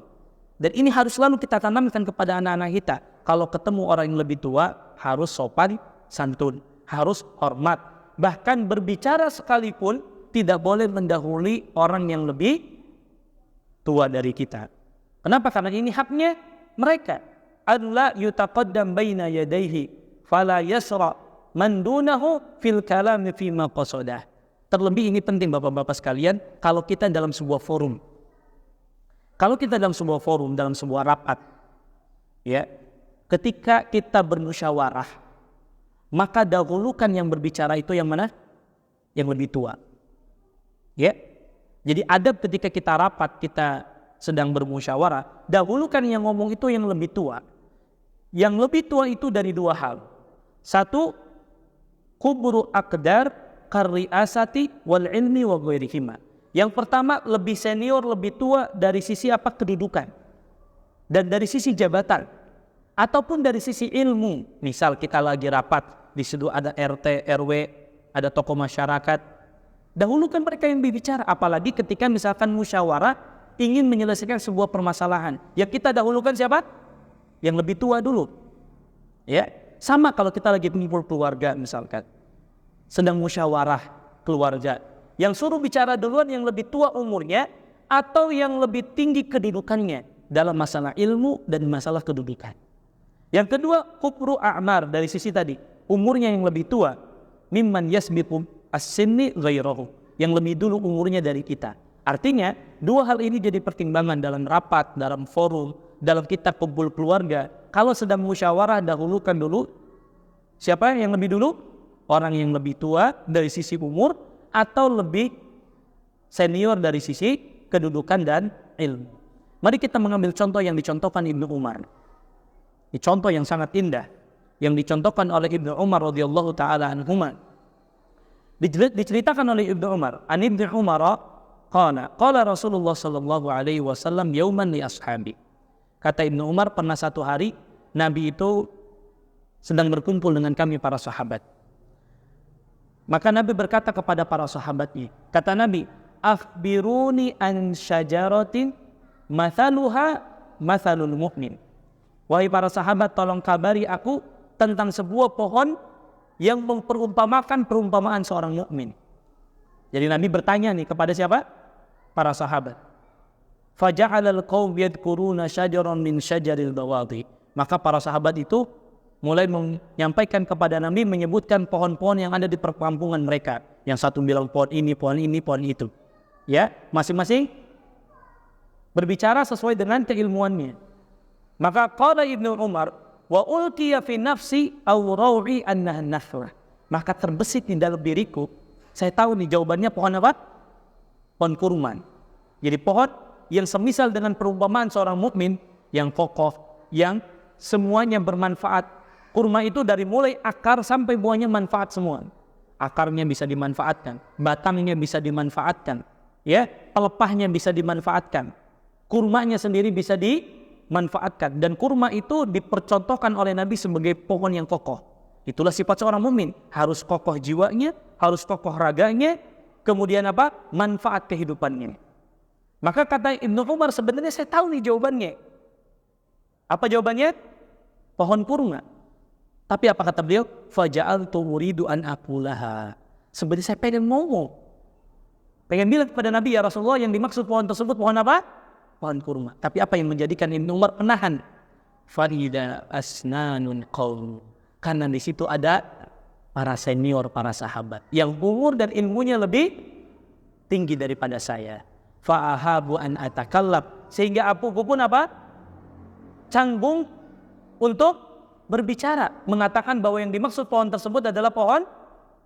Dan ini harus selalu kita tanamkan kepada anak-anak kita. Kalau ketemu orang yang lebih tua, harus sopan santun, harus hormat. Bahkan berbicara sekalipun tidak boleh mendahului orang yang lebih tua dari kita. Kenapa? Karena ini haknya mereka. Allah yutaqaddam baina yadayhi fala yasra man dunahu fil kalam fi ma qasadah. Terlebih ini penting Bapak-bapak sekalian, kalau kita dalam sebuah forum. Kalau kita dalam sebuah forum, dalam sebuah rapat, ya, ketika kita bermusyawarah, maka dahulukan yang berbicara itu yang mana? Yang lebih tua. Ya. Jadi adab ketika kita rapat, kita sedang bermusyawarah, dahulukan yang ngomong itu yang lebih tua. Yang lebih tua itu dari dua hal. Satu, kubru aqdar karriasati wal ilmi wa ghairihima. Yang pertama, lebih senior, lebih tua dari sisi apa? Kedudukan. Dan dari sisi jabatan. Ataupun dari sisi ilmu. Misal kita lagi rapat, di situ ada RT, RW, ada tokoh masyarakat. Dahulukan mereka yang berbicara. Apalagi ketika misalkan musyawarah ingin menyelesaikan sebuah permasalahan. Yang kita dahulukan siapa? Yang lebih tua dulu. Ya, sama kalau kita lagi kumpul keluarga misalkan. Sedang musyawarah keluarga. Yang suruh bicara duluan yang lebih tua umurnya atau yang lebih tinggi kedudukannya dalam masalah ilmu dan masalah kedudukan. Yang kedua, kubru a'mar, dari sisi tadi, umurnya yang lebih tua, mimman yasbiqu as-sinni ghairahu, yang lebih dulu umurnya dari kita. Artinya, dua hal ini jadi pertimbangan dalam rapat, dalam forum, dalam kita kumpul keluarga. Kalau sedang musyawarah, dahulukan dulu siapa yang lebih dulu? Orang yang lebih tua dari sisi umur atau lebih senior dari sisi kedudukan dan ilmu. Mari kita mengambil contoh yang dicontohkan Ibnu Umar. Ini contoh yang sangat indah yang dicontohkan oleh Ibnu Umar radhiyallahu taala anhuma. Diceritakan oleh Ibnu Umar, an Ibnu Umar qala Rasulullah sallallahu alaihi wasallam yauman li ashabi. Kata Ibnu Umar, pernah satu hari Nabi itu sedang berkumpul dengan kami para sahabat. Maka Nabi berkata kepada para sahabatnya, kata Nabi, akhbiruni an syajaratin mathaluha mathalul mu'min. Wahai para sahabat, tolong kabari aku tentang sebuah pohon yang memperumpamakan perumpamaan seorang mukmin. Jadi Nabi bertanya nih kepada siapa? Para sahabat. Faja'alal qaum yadhkuruna syajaran min syajaril bawadi. Maka para sahabat itu mulai menyampaikan kepada Nabi, menyebutkan pohon-pohon yang ada di perkampungan mereka. Yang satu bilang pohon ini, pohon ini, pohon itu. Ya, masing-masing berbicara sesuai dengan keilmuannya. Maka qala Ibnu Umar, wa ulqiya fi nafsi aw rawi annaha nakhlah. Maka terbesit di dalam diriku, saya tahu nih jawabannya pohon apa? Pohon kurman. Jadi pohon yang semisal dengan perumpamaan seorang mukmin yang kokoh, yang semuanya bermanfaat. Kurma itu dari mulai akar sampai buahnya manfaat semua. Akarnya bisa dimanfaatkan, batangnya bisa dimanfaatkan, ya, pelepahnya bisa dimanfaatkan. Kurmanya sendiri bisa dimanfaatkan, dan kurma itu dipercontohkan oleh Nabi sebagai pohon yang kokoh. Itulah sifat seorang mukmin, harus kokoh jiwanya, harus kokoh raganya, kemudian apa? Manfaat kehidupannya. Maka kata Ibnu Umar, sebenarnya saya tahu nih jawabannya. Apa jawabannya? Pohon kurma. Tapi apa kata beliau? Faja'altu uridu an aqulaha. Sebenarnya saya pengen ngomong. Pengen bilang kepada Nabi, ya Rasulullah, yang dimaksud pohon tersebut pohon apa? Pohon kurma. Tapi apa yang menjadikan Ibnu Umar penahan? Farida asnanun qaum. Karena di situ ada para senior, para sahabat yang umur dan ilmunya lebih tinggi daripada saya. Fa'ahabu an atakallab, sehingga aku pun apa? Canggung untuk berbicara, mengatakan bahwa yang dimaksud pohon tersebut adalah pohon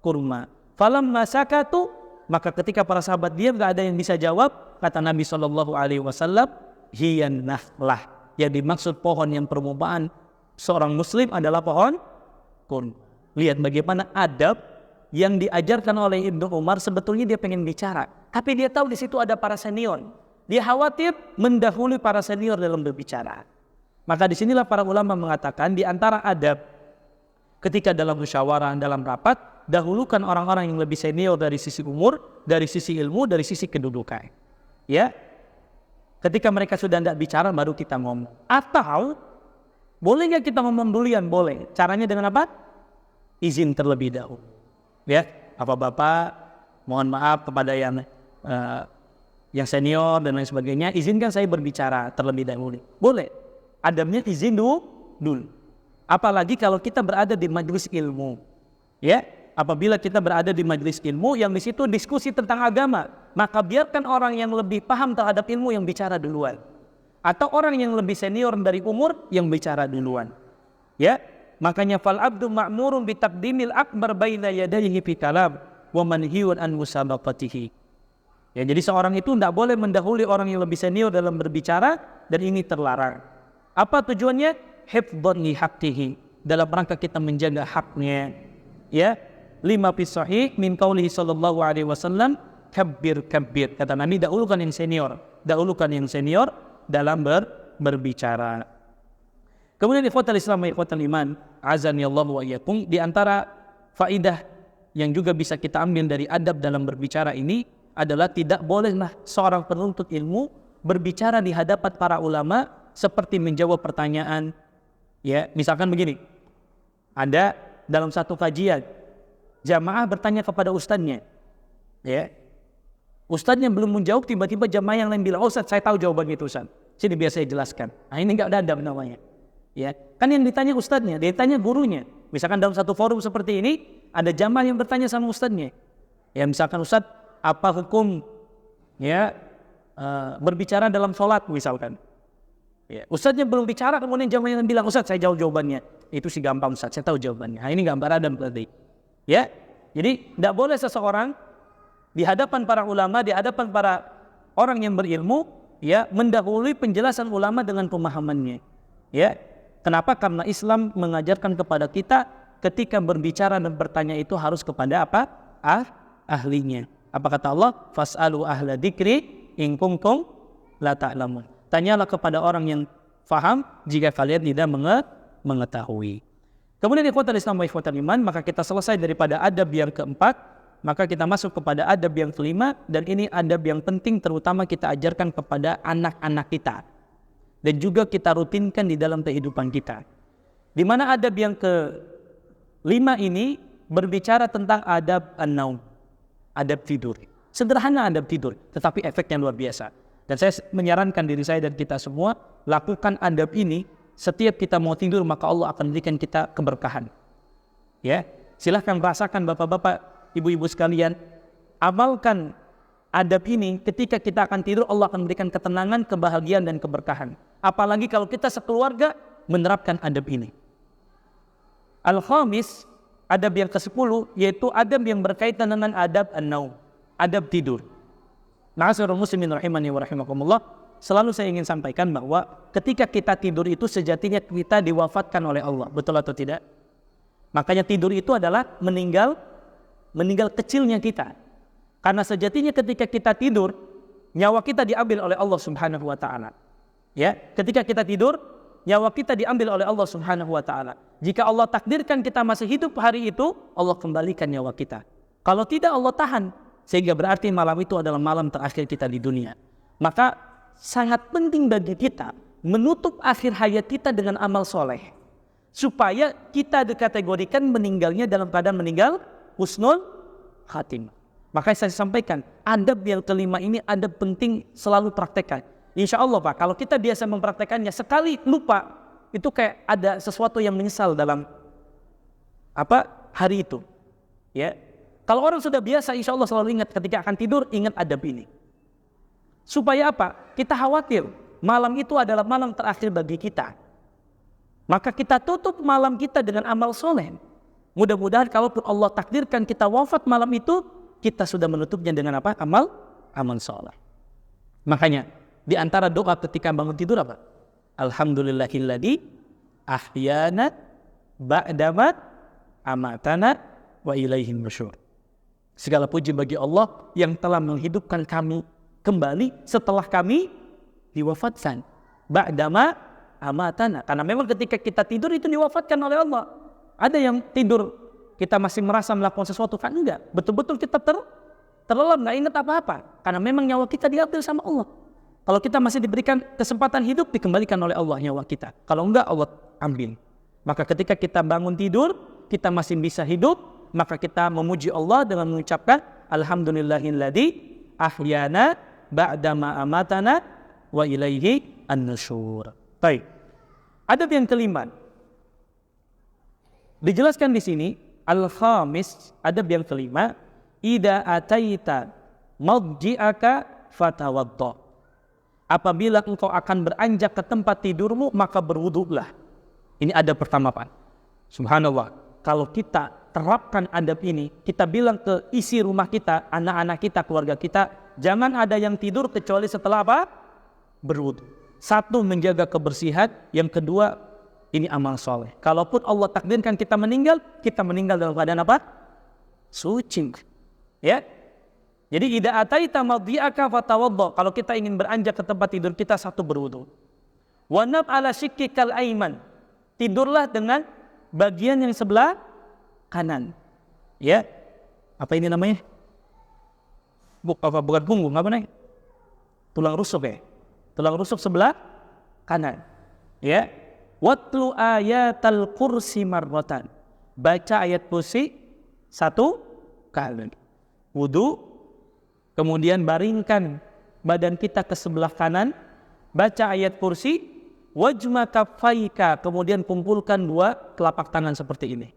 kurma. Falamma sakatu, maka ketika para sahabat diam, gak ada yang bisa jawab, kata Nabi SAW, hiyan nakhlah, yang dimaksud pohon yang permukaan seorang muslim adalah pohon kurma. Lihat bagaimana adab yang diajarkan oleh Ibnu Umar. Sebetulnya dia pengen bicara, tapi dia tahu di situ ada para senior. Dia khawatir mendahului para senior dalam berbicara. Maka disinilah para ulama mengatakan di antara adab ketika dalam musyawarah, dalam rapat, dahulukan orang-orang yang lebih senior dari sisi umur, dari sisi ilmu, dari sisi kedudukan. Ya, ketika mereka sudah tidak bicara, baru kita ngomong. Atau boleh nggak kita ngomong duluan? Boleh. Caranya dengan apa? Izin terlebih dahulu. Ya, Bapak-bapak, mohon maaf kepada yang senior dan lain sebagainya, izinkan saya berbicara terlebih dahulu. Boleh. Adabnya izin dulu. Apalagi kalau kita berada di majelis ilmu. Ya, apabila kita berada di majelis ilmu yang di situ diskusi tentang agama, maka biarkan orang yang lebih paham terhadap ilmu yang bicara duluan. Atau orang yang lebih senior dari umur yang bicara duluan. Ya, makanya fal abdu ma'murun bi taqdimil akbar baina yadayhi fi kalam wa manhiyun an musabaqatihi. Ya, jadi seorang itu tidak boleh mendahului orang yang lebih senior dalam berbicara, dan ini terlarang. Apa tujuannya? Hifdhan li haqqihi, dalam rangka kita menjaga haknya. Ya, lima fi sahih min qaulihi sallallahu alaihi wasallam, kabbir kabbir. Kata Nabi, dahulukan yang senior dalam berbicara. Kemudian ikhwatal Islam wa ikhwatal iman, azani Allah wa iyyakum, di antara faidah yang juga bisa kita ambil dari adab dalam berbicara ini adalah tidak bolehlah seorang penuntut ilmu berbicara di hadapan para ulama seperti menjawab pertanyaan. Ya, misalkan begini. Ada dalam satu kajian, jamaah bertanya kepada ustadznya. Ya. Ustadznya belum menjawab, tiba-tiba jamaah yang lain bilang, "Oh, Ustadz, saya tahu jawabannya itu, Ustadz. Sini biar saya jelaskan." Nah, ini enggak ada adab namanya. Ya, kan yang ditanya ustadznya, dia tanya gurunya. Misalkan dalam satu forum seperti ini, ada jamaah yang bertanya sama ustadznya. Ya, misalkan, "Ustadz, apa hukum berbicara dalam sholat?" misalkan. Ya, ustadznya belum bicara, kemudian jamaah yang bilang, "Ustadz, saya jawab jawabannya." Itu sih gampang, Ustadz, saya tahu jawabannya. Nah, ini gambar adab berarti. Ya, jadi tidak boleh seseorang di hadapan para ulama, di hadapan para orang yang berilmu, ya, mendahului penjelasan ulama dengan pemahamannya. Ya, kenapa? Karena Islam mengajarkan kepada kita ketika berbicara dan bertanya itu harus kepada apa? Ahlinya. Apa kata Allah? Fas'alu ahla dzikri in kuntum la ta'lamun. Tanyalah kepada orang yang faham jika kalian tidak mengetahui. Kemudian ikhwatal Islam wa ikhwatal iman, maka kita selesai daripada adab yang keempat, maka kita masuk kepada adab yang kelima, dan ini adab yang penting terutama kita ajarkan kepada anak-anak kita dan juga kita rutinkan di dalam kehidupan kita. Di mana adab yang kelima ini berbicara tentang adab an-naum, adab tidur. Sederhana adab tidur, tetapi efeknya luar biasa. Dan saya menyarankan diri saya dan kita semua, lakukan adab ini setiap kita mau tidur, maka Allah akan berikan kita keberkahan. Ya, silahkan rasakan bapak-bapak, ibu-ibu sekalian, amalkan adab ini ketika kita akan tidur, Allah akan berikan ketenangan, kebahagiaan dan keberkahan. Apalagi kalau kita sekeluarga menerapkan adab ini. Al-khamis, adab yang ke-10, yaitu adab yang berkaitan dengan adab an-naum, adab tidur. Ma'asyiral muslimin rahimani wa rahimakumullah, selalu saya ingin sampaikan bahwa ketika kita tidur itu sejatinya kita diwafatkan oleh Allah, betul atau tidak? Makanya tidur itu adalah meninggal kecilnya kita. Karena sejatinya ketika kita tidur, nyawa kita diambil oleh Allah Subhanahu wa taala. Ya, ketika kita tidur, nyawa kita diambil oleh Allah Subhanahu wa taala. Jika Allah takdirkan kita masih hidup hari itu, Allah kembalikan nyawa kita. Kalau tidak, Allah tahan sehingga berarti malam itu adalah malam terakhir kita di dunia. Maka sangat penting bagi kita menutup akhir hayat kita dengan amal soleh, supaya kita dikategorikan meninggalnya dalam keadaan meninggal husnul khatimah. Maka saya sampaikan, adab yang kelima ini adab penting selalu praktekkan. Insya Allah Pak, kalau kita biasa mempraktekannya, sekali lupa, itu kayak ada sesuatu yang menyesal dalam hari itu. Ya, kalau orang sudah biasa, insya Allah selalu ingat ketika akan tidur, ingat adab ini. Supaya apa? Kita khawatir malam itu adalah malam terakhir bagi kita. Maka kita tutup malam kita dengan amal soleh. Mudah-mudahan kalaupun Allah takdirkan kita wafat malam itu, kita sudah menutupnya dengan apa? Amal soleh. Makanya di antara doa ketika bangun tidur apa? Alhamdulillahilladzi ahyana ba'dama amatana wa ilaihim nusyur. Segala puji bagi Allah yang telah menghidupkan kami kembali setelah kami diwafatkan. Ba'dama amatana. Karena memang ketika kita tidur itu diwafatkan oleh Allah. Ada yang tidur kita masih merasa melakukan sesuatu, kan enggak. Betul-betul kita terlelap, enggak ingat apa-apa. Karena memang nyawa kita diambil sama Allah. Kalau kita masih diberikan kesempatan hidup, dikembalikan oleh Allah nyawa kita. Kalau enggak, Allah ambil. Maka ketika kita bangun tidur, kita masih bisa hidup, maka kita memuji Allah dengan mengucapkan Alhamdulillahilladzi ahyana ba'dama amatana wa ilaihi an-nusyur. Baik. Adab yang kelima. Dijelaskan di sini al-khamis, adab yang kelima, idza ataita madji'aka fatawadda. Apabila engkau akan beranjak ke tempat tidurmu, maka berwudulah. Ini adab pertama, Pak. Subhanallah. Kalau kita terapkan adab ini, kita bilang ke isi rumah kita, anak-anak kita, keluarga kita, jangan ada yang tidur kecuali setelah apa? Berwudu. Satu, menjaga kebersihan. Yang kedua, ini amal soleh. Kalaupun Allah takdirkan kita meninggal dalam keadaan apa? Suci. Ya. Jadi idza ataita madhi'aka fatawadda. Kalau kita ingin beranjak ke tempat tidur kita, satu, berwudu. Wa nab ala shikkikal aiman. Tidurlah dengan bagian yang sebelah kanan. Ya. Apa ini namanya? Bukan punggung, apa namanya? Tulang rusuk ya. Tulang rusuk sebelah kanan. Ya. Watlu ayatal kursi marratan. Baca ayat kursi satu kali. Wudu, kemudian baringkan badan kita ke sebelah kanan, baca ayat kursi, wajma kaffaika, kemudian kumpulkan dua telapak tangan seperti ini.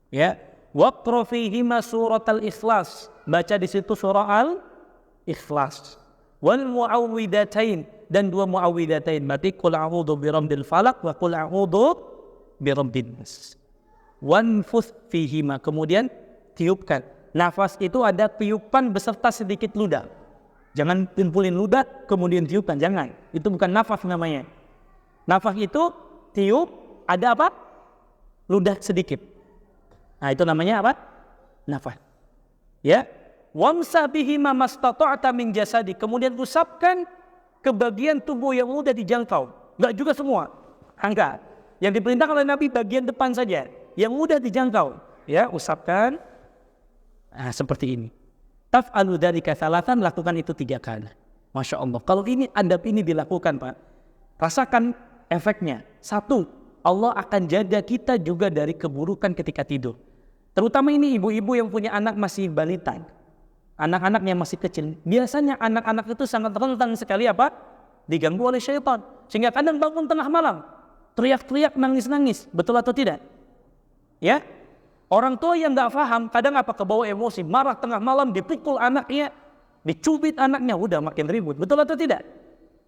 Ya. Waqra fihima suratal ikhlas. Baca di situ surah al-ikhlas. Wal muawwidatain, dan dua muawwidatain. Berarti qul a'udzu birabbil falaq wa qul a'udzu birabbin nas. Wanfuth fihima, kemudian tiupkan. Nafas itu ada tiupan beserta sedikit ludah. Jangan kumpulin ludah kemudian tiupkan, jangan. Itu bukan nafas namanya. Nafas itu tiup, ada apa? Ludah sedikit. Nah, itu namanya apa? Nafas. Ya. Wamsah bihima mastata'ta min jasadi. Kemudian usapkan ke bagian tubuh yang mudah dijangkau. Enggak juga semua. Enggak. Yang diperintahkan oleh Nabi bagian depan saja, yang mudah dijangkau. Ya, usapkan. Nah, seperti ini. Taf'alu dzalika thalathan, lakukan itu 3 kali. Masya Allah. Kalau ini adab ini dilakukan, Pak, rasakan efeknya. 1, Allah akan jaga kita juga dari keburukan ketika tidur. Terutama ini ibu-ibu yang punya anak masih balita, anak-anak yang masih kecil. Biasanya anak-anak itu sangat rentan sekali apa? Diganggu oleh syaitan. Sehingga kadang bangun tengah malam, teriak-teriak, nangis-nangis. Betul atau tidak? Ya. Orang tua yang nggak paham, kadang apa? Kebawa emosi, marah tengah malam, dipukul anaknya, dicubit anaknya, udah makin ribut. Betul atau tidak?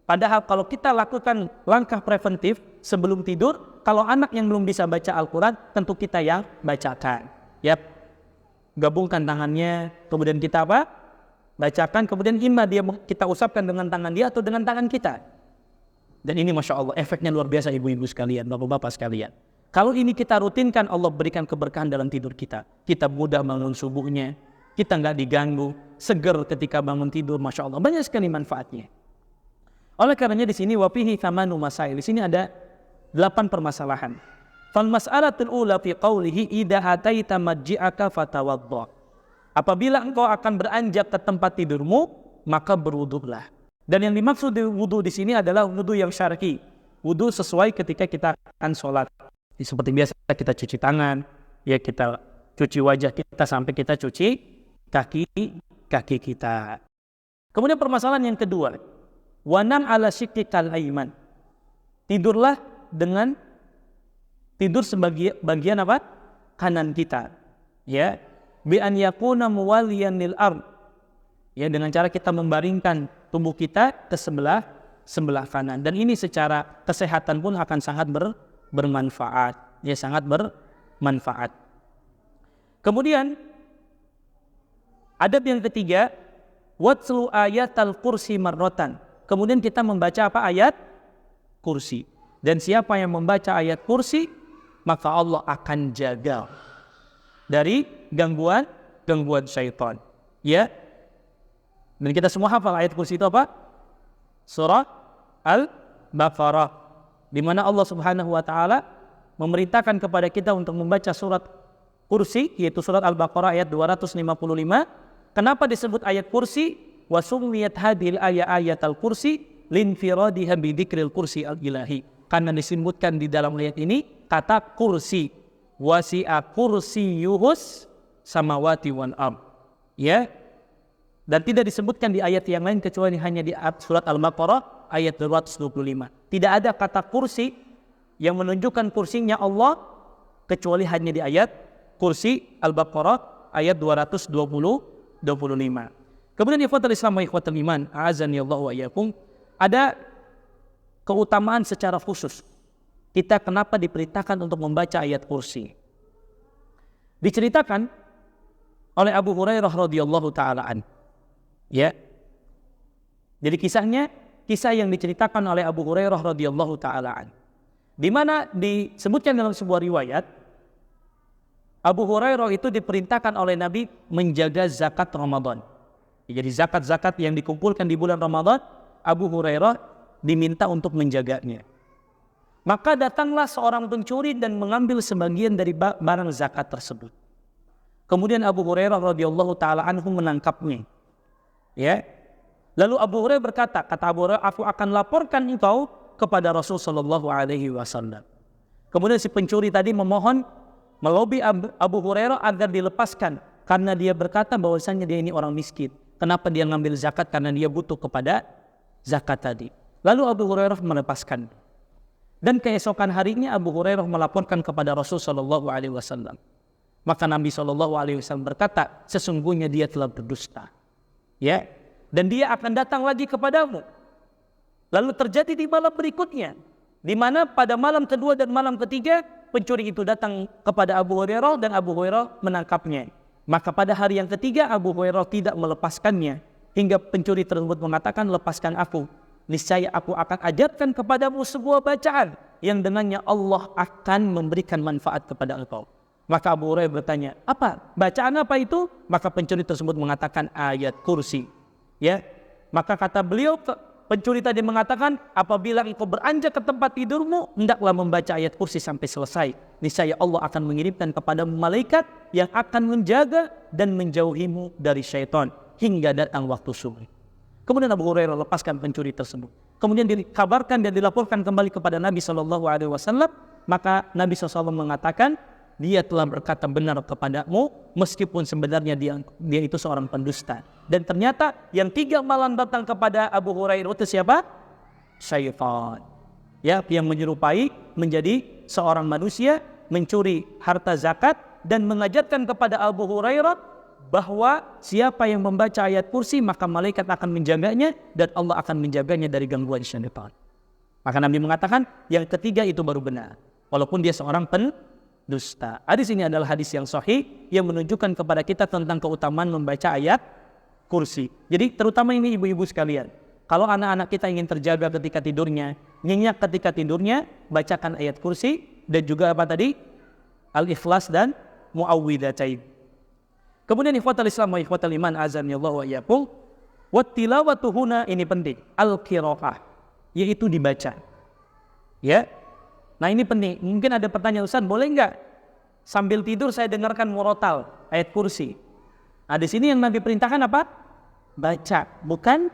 Padahal kalau kita lakukan langkah preventif sebelum tidur, kalau anak yang belum bisa baca Al-Quran, tentu kita yang bacakan. Yap. Gabungkan tangannya, kemudian kita apa? Bacakan, kemudian kita usapkan dengan tangan dia atau dengan tangan kita. Dan ini Masya Allah, efeknya luar biasa ibu-ibu sekalian, bapak-bapak sekalian. Kalau ini kita rutinkan, Allah berikan keberkahan dalam tidur kita. Kita mudah bangun subuhnya, kita nggak diganggu, seger ketika bangun tidur, Masya Allah. Banyak sekali manfaatnya. Oleh karenanya di sini wafihi thamanu masail. Di sini ada 8 permasalahan. Fal mas'alatul ula fi qawlihi idza ataita madji'aka fatawadda. Apabila engkau akan beranjak ke tempat tidurmu, maka berwudhulah. Dan yang dimaksud wudhu di sini adalah wudhu yang syar'i. Wudhu sesuai ketika kita akan sholat. Seperti biasa kita cuci tangan, ya kita cuci wajah kita sampai kita cuci kaki kita. Kemudian permasalahan yang kedua, wanam ala syiqqikal aiman. Tidurlah dengan tidur sebagai bagian apa? Kanan kita. Ya, bi an yakuna muwaliyan lil ard. Ya, dengan cara kita membaringkan tubuh kita ke sebelah kanan, dan ini secara kesehatan pun akan sangat bermanfaat. Ya, sangat bermanfaat. Kemudian adab yang ketiga, watlu ayatal kursi marrotan. Kemudian kita membaca apa? Ayat kursi. Dan siapa yang membaca ayat kursi, maka Allah akan jaga dari gangguan syaitan. Ya. Dan kita semua hafal ayat kursi itu apa? Surah Al-Baqarah, di mana Allah Subhanahu wa taala memerintahkan kepada kita untuk membaca surat kursi, yaitu surat Al-Baqarah ayat 255. Kenapa disebut ayat kursi? Wa summiyat hadhil ayatul kursi linfiradiha bi dzikril kursi al-ilahi. Karena disebutkan di dalam ayat ini kata kursi. Wasi'a kursiyuhus samawati wal ard. Ya. Dan tidak disebutkan di ayat yang lain kecuali hanya di surat Al-Baqarah ayat 225. Tidak ada kata kursi yang menunjukkan kursinya Allah kecuali hanya di ayat kursi Al-Baqarah ayat 225. Kemudian ikhwatul Islam wa ikhwatul iman, a'azani Allah wa iyyakum, ada keutamaan secara khusus. Kita kenapa diperintahkan untuk membaca ayat kursi? Diceritakan oleh Abu Hurairah radhiyallahu taala an. Ya. Jadi kisah yang diceritakan oleh Abu Hurairah radhiyallahu taala an, di mana disebutkan dalam sebuah riwayat Abu Hurairah itu diperintahkan oleh Nabi menjaga zakat Ramadan. Jadi zakat-zakat yang dikumpulkan di bulan Ramadan, Abu Hurairah diminta untuk menjaganya. Maka datanglah seorang pencuri dan mengambil sebagian dari barang zakat tersebut. Kemudian Abu Hurairah radhiyallahu taala anhu menangkapnya. Ya. Lalu Abu Hurairah berkata, kata Abu Hurairah, aku akan laporkan engkau kepada Rasul sallallahu alaihi wasallam. Kemudian si pencuri tadi melobi Abu Hurairah agar dilepaskan, karena dia berkata bahwasanya dia ini orang miskin. Kenapa dia ngambil zakat? Karena dia butuh kepada zakat tadi. Lalu Abu Hurairah melepaskan. Dan keesokan harinya Abu Hurairah melaporkan kepada Rasul sallallahu alaihi wasallam. Maka Nabi sallallahu alaihi wasallam berkata, sesungguhnya dia telah berdusta. Ya, dan dia akan datang lagi kepadamu. Lalu terjadi di malam berikutnya, di mana pada malam kedua dan malam ketiga pencuri itu datang kepada Abu Hurairah dan Abu Hurairah menangkapnya. Maka pada hari yang ketiga Abu Hurairah tidak melepaskannya, hingga pencuri tersebut mengatakan, lepaskan aku, niscaya aku akan ajarkan kepadamu sebuah bacaan yang dengannya Allah akan memberikan manfaat kepada engkau. Maka Abu Hurairah bertanya, apa? Bacaan apa itu? Maka pencuri tersebut mengatakan ayat kursi. Ya, maka kata beliau, pencuri tadi mengatakan, apabila engkau beranjak ke tempat tidurmu, hendaklah membaca ayat kursi sampai selesai. Niscaya Allah akan mengirimkan kepada malaikat yang akan menjaga dan menjauhimu dari syaitan hingga datang waktu subuh. Kemudian Abu Hurairah lepaskan pencuri tersebut. Kemudian dikabarkan dan dilaporkan kembali kepada Nabi SAW. Maka Nabi SAW mengatakan, dia telah berkata benar kepadamu, meskipun sebenarnya dia itu seorang pendusta. Dan ternyata yang 3 malam datang kepada Abu Hurairah itu siapa? Syaitan. Ya, yang menyerupai menjadi seorang manusia, mencuri harta zakat dan mengajarkan kepada Abu Hurairah bahwa siapa yang membaca ayat kursi maka malaikat akan menjaganya dan Allah akan menjaganya dari gangguan syaitan. Maka Nabi mengatakan yang ketiga itu baru benar, walaupun dia seorang pendusta. Hadis ini adalah hadis yang sahih yang menunjukkan kepada kita tentang keutamaan membaca ayat kursi. Jadi terutama ini ibu-ibu sekalian, kalau anak-anak kita ingin terjaga ketika tidurnya, nyenyak ketika tidurnya, bacakan ayat kursi dan juga apa tadi? Al-Ikhlas dan Muawwidzatain. Kemudian ikhwatal Islam wa ikhwatal iman, azani Allah wa iyyakum, wa tilawatu huna, ini penting, al-qiraah, yaitu dibaca. Ya. Nah, ini penting. Mungkin ada pertanyaan, Ustaz, boleh enggak sambil tidur saya dengarkan murotal ayat kursi? Nah, di sini yang Nabi perintahkan apa? Baca, bukan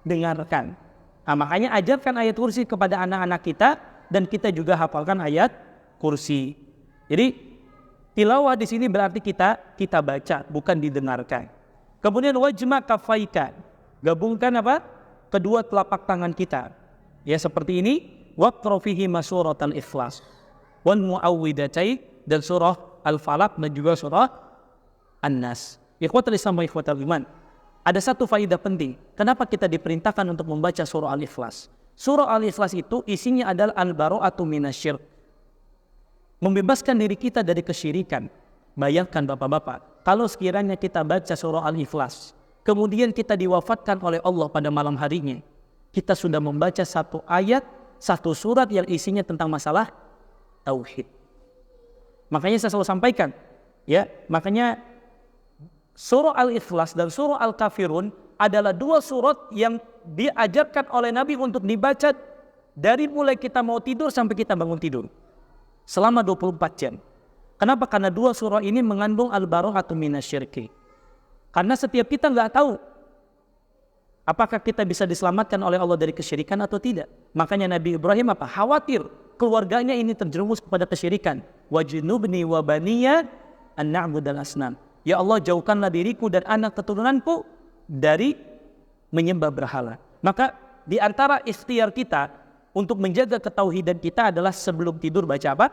dengarkan. Nah, makanya ajarkan ayat kursi kepada anak-anak kita dan kita juga hafalkan ayat kursi. Jadi tilawah di sini berarti kita baca, bukan didengarkan. Kemudian wajma kafaika, gabungkan apa? Kedua telapak tangan kita. Ya seperti ini, waqra fihi masuratal ikhlas wal muawwidatai, dan surah Al-Falaq dan juga surah An-Nas. Ikhwatul Islam wa ikhwatul iman. Ada satu faedah penting. Kenapa kita diperintahkan untuk membaca surah Al-Ikhlas? Surah Al-Ikhlas itu isinya adalah al-bara'atu minasyirk. Membebaskan diri kita dari kesyirikan. Bayangkan bapak-bapak, kalau sekiranya kita baca surah Al-Ikhlas, kemudian kita diwafatkan oleh Allah pada malam harinya, kita sudah membaca satu ayat, satu surat yang isinya tentang masalah tauhid. Makanya saya selalu sampaikan, ya, makanya surah Al-Ikhlas dan surah Al-Kafirun adalah dua surat yang diajarkan oleh Nabi untuk dibaca dari mulai kita mau tidur sampai kita bangun tidur selama 24 jam. Kenapa? Karena dua surah ini mengandung al-bara'atu minasyirki. Karena setiap kita nggak tahu apakah kita bisa diselamatkan oleh Allah dari kesyirikan atau tidak. Makanya Nabi Ibrahim apa? Khawatir keluarganya ini terjerumus kepada kesyirikan. Wajnubni wa baniya an na'budal asnam. Ya Allah, jauhkanlah diriku dan anak keturunanku dari menyembah berhala. Maka di antara ikhtiar kita untuk menjaga ketauhidan kita adalah sebelum tidur baca apa?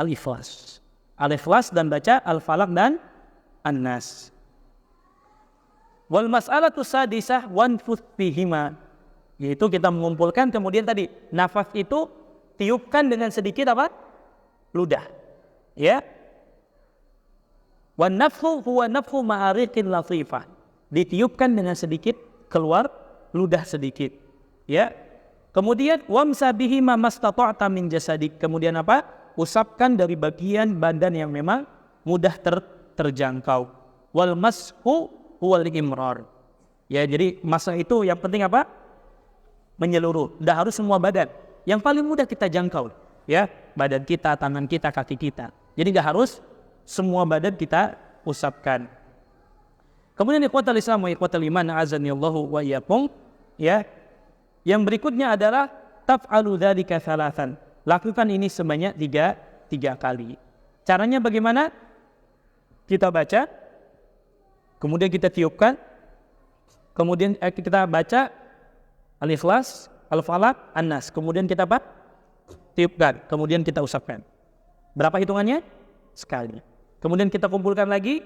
Al-Ikhlas. Al-Ikhlas dan baca Al-Falaq dan An-Nas. Wal mas'alatu sadisah wanfuth fihima, yaitu kita mengumpulkan, kemudian tadi nafas itu tiupkan dengan sedikit apa? Ludah. Ya. Wan nafhu huwa nafhu ma'ariqin latifah. Ditiupkan dengan sedikit, keluar ludah sedikit. Ya. Kemudian wamsa bihi ma mastata'ta min jasadik. Kemudian apa? Usapkan dari bagian badan yang memang mudah terjangkau. Wal mashu huwal imrar. Ya, jadi masa itu yang penting apa? Menyeluruh. Tidak harus semua badan. Yang paling mudah kita jangkau, ya, badan kita, tangan kita, kaki kita. Jadi nggak harus semua badan kita usapkan. Kemudian ikhwatal Islam wa ikhwatal iman, a'azanillahu wa iyyakum, ya. Yang berikutnya adalah taf'alu dzalika thalathan. Lakukan ini sebanyak tiga kali. Caranya bagaimana? Kita baca, kemudian kita tiupkan, kemudian kita baca Al-Ikhlas, Al-Falaq, An-Nas, kemudian kita apa? Tiupkan, kemudian kita usapkan. Berapa hitungannya? Sekali. Kemudian kita kumpulkan lagi,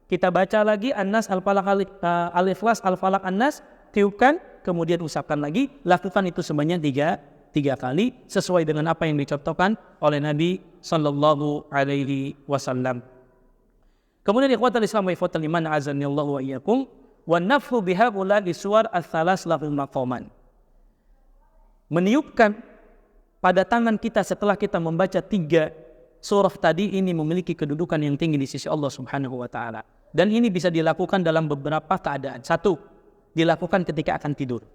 kita baca lagi An-Nas, Al-Falaq, Al-Ikhlas, Al-Falaq, An-Nas, tiupkan, kemudian usapkan lagi. Lakukan itu sebanyak tiga kali sesuai dengan apa yang dicontohkan oleh Nabi sallallahu alaihi wasallam. Kemudian ikhwatal Islam wa ikhwatal iman, azanillahu wa iyyakum, wa nafhu bihaula lisuwar ats-tsalas lafil maqaman. Meniupkan pada tangan kita setelah kita membaca 3 surah tadi ini memiliki kedudukan yang tinggi di sisi Allah Subhanahu wa taala. Dan ini bisa dilakukan dalam beberapa keadaan. 1, dilakukan ketika akan tidur.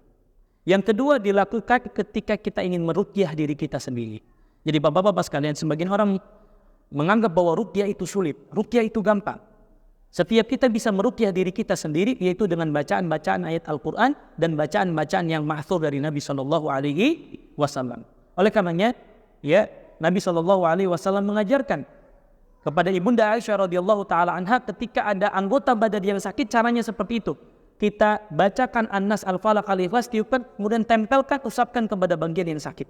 Yang kedua, dilakukan ketika kita ingin meruqyah diri kita sendiri. Jadi bapak-bapak sekalian, sebagian orang menganggap bahwa ruqyah itu sulit, ruqyah itu gampang. Setiap kita bisa meruqyah diri kita sendiri, yaitu dengan bacaan-bacaan ayat Al-Quran dan bacaan-bacaan yang ma'thur dari Nabi Sallallahu Alaihi Wasallam. Oleh karenanya, ya, Nabi Sallallahu Alaihi Wasallam mengajarkan kepada Ibunda Aisyah radhiyallahu taala anha ketika ada anggota badan yang sakit, caranya seperti itu. Kita bacakan An-Nas, Al-Falaq, Al-Ikhlas, tiupkan, kemudian tempelkan, usapkan kepada bagian yang sakit.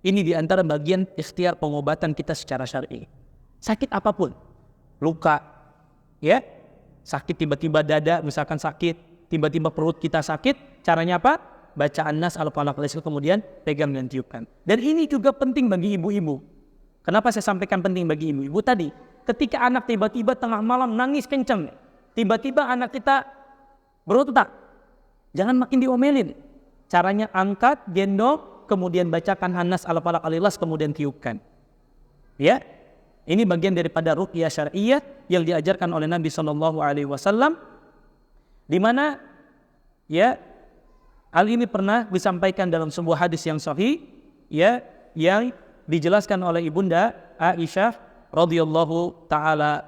Ini diantara bagian ikhtiar pengobatan kita secara syar'i. Sakit apapun, luka, ya, sakit tiba-tiba dada, misalkan sakit, tiba-tiba perut kita sakit, caranya apa? Baca An-Nas, Al-Falaq, Al-Ikhlas, kemudian pegang dan tiupkan. Dan ini juga penting bagi ibu-ibu. Kenapa saya sampaikan penting bagi ibu-ibu tadi? Ketika anak tiba-tiba tengah malam nangis kencang, tiba-tiba anak kita berontak, jangan makin diomelin. Caranya angkat, gendong, kemudian bacakan An-Nas, Al-Falaq, Al-Ikhlas, kemudian tiupkan. Ya, ini bagian daripada ruqyah syar'iyyah yang diajarkan oleh Nabi Sallallahu Alaihi Wasallam, di mana, ya, hal ini pernah disampaikan dalam sebuah hadis yang sahih, ya, yang dijelaskan oleh Ibunda Aisyah radhiyallahu taala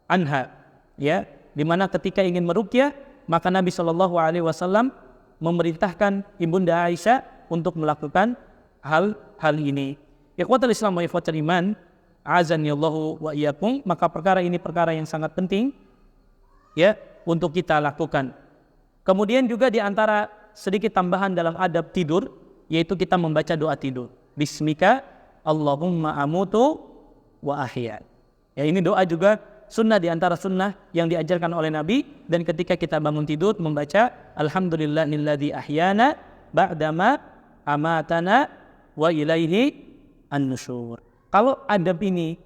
anha, ya. di mana ketika ingin meruqyah, maka Nabi SAW memerintahkan Ibunda Aisyah untuk melakukan hal ini. Ikhwatul Islam wa ikhwatul iman, azanillahu wa iyyakum, maka perkara ini perkara yang sangat penting ya untuk kita lakukan. Kemudian juga di antara sedikit tambahan dalam adab tidur, yaitu kita membaca doa tidur. Bismika Allahumma amutu wa ahya. Ya, ini doa juga sunnah di antara sunnah yang diajarkan oleh Nabi, dan ketika kita bangun tidur membaca alhamdulillahilladzi ahyana ba'dama amatana wa ilaihi an-nusyur. Kalau adab ini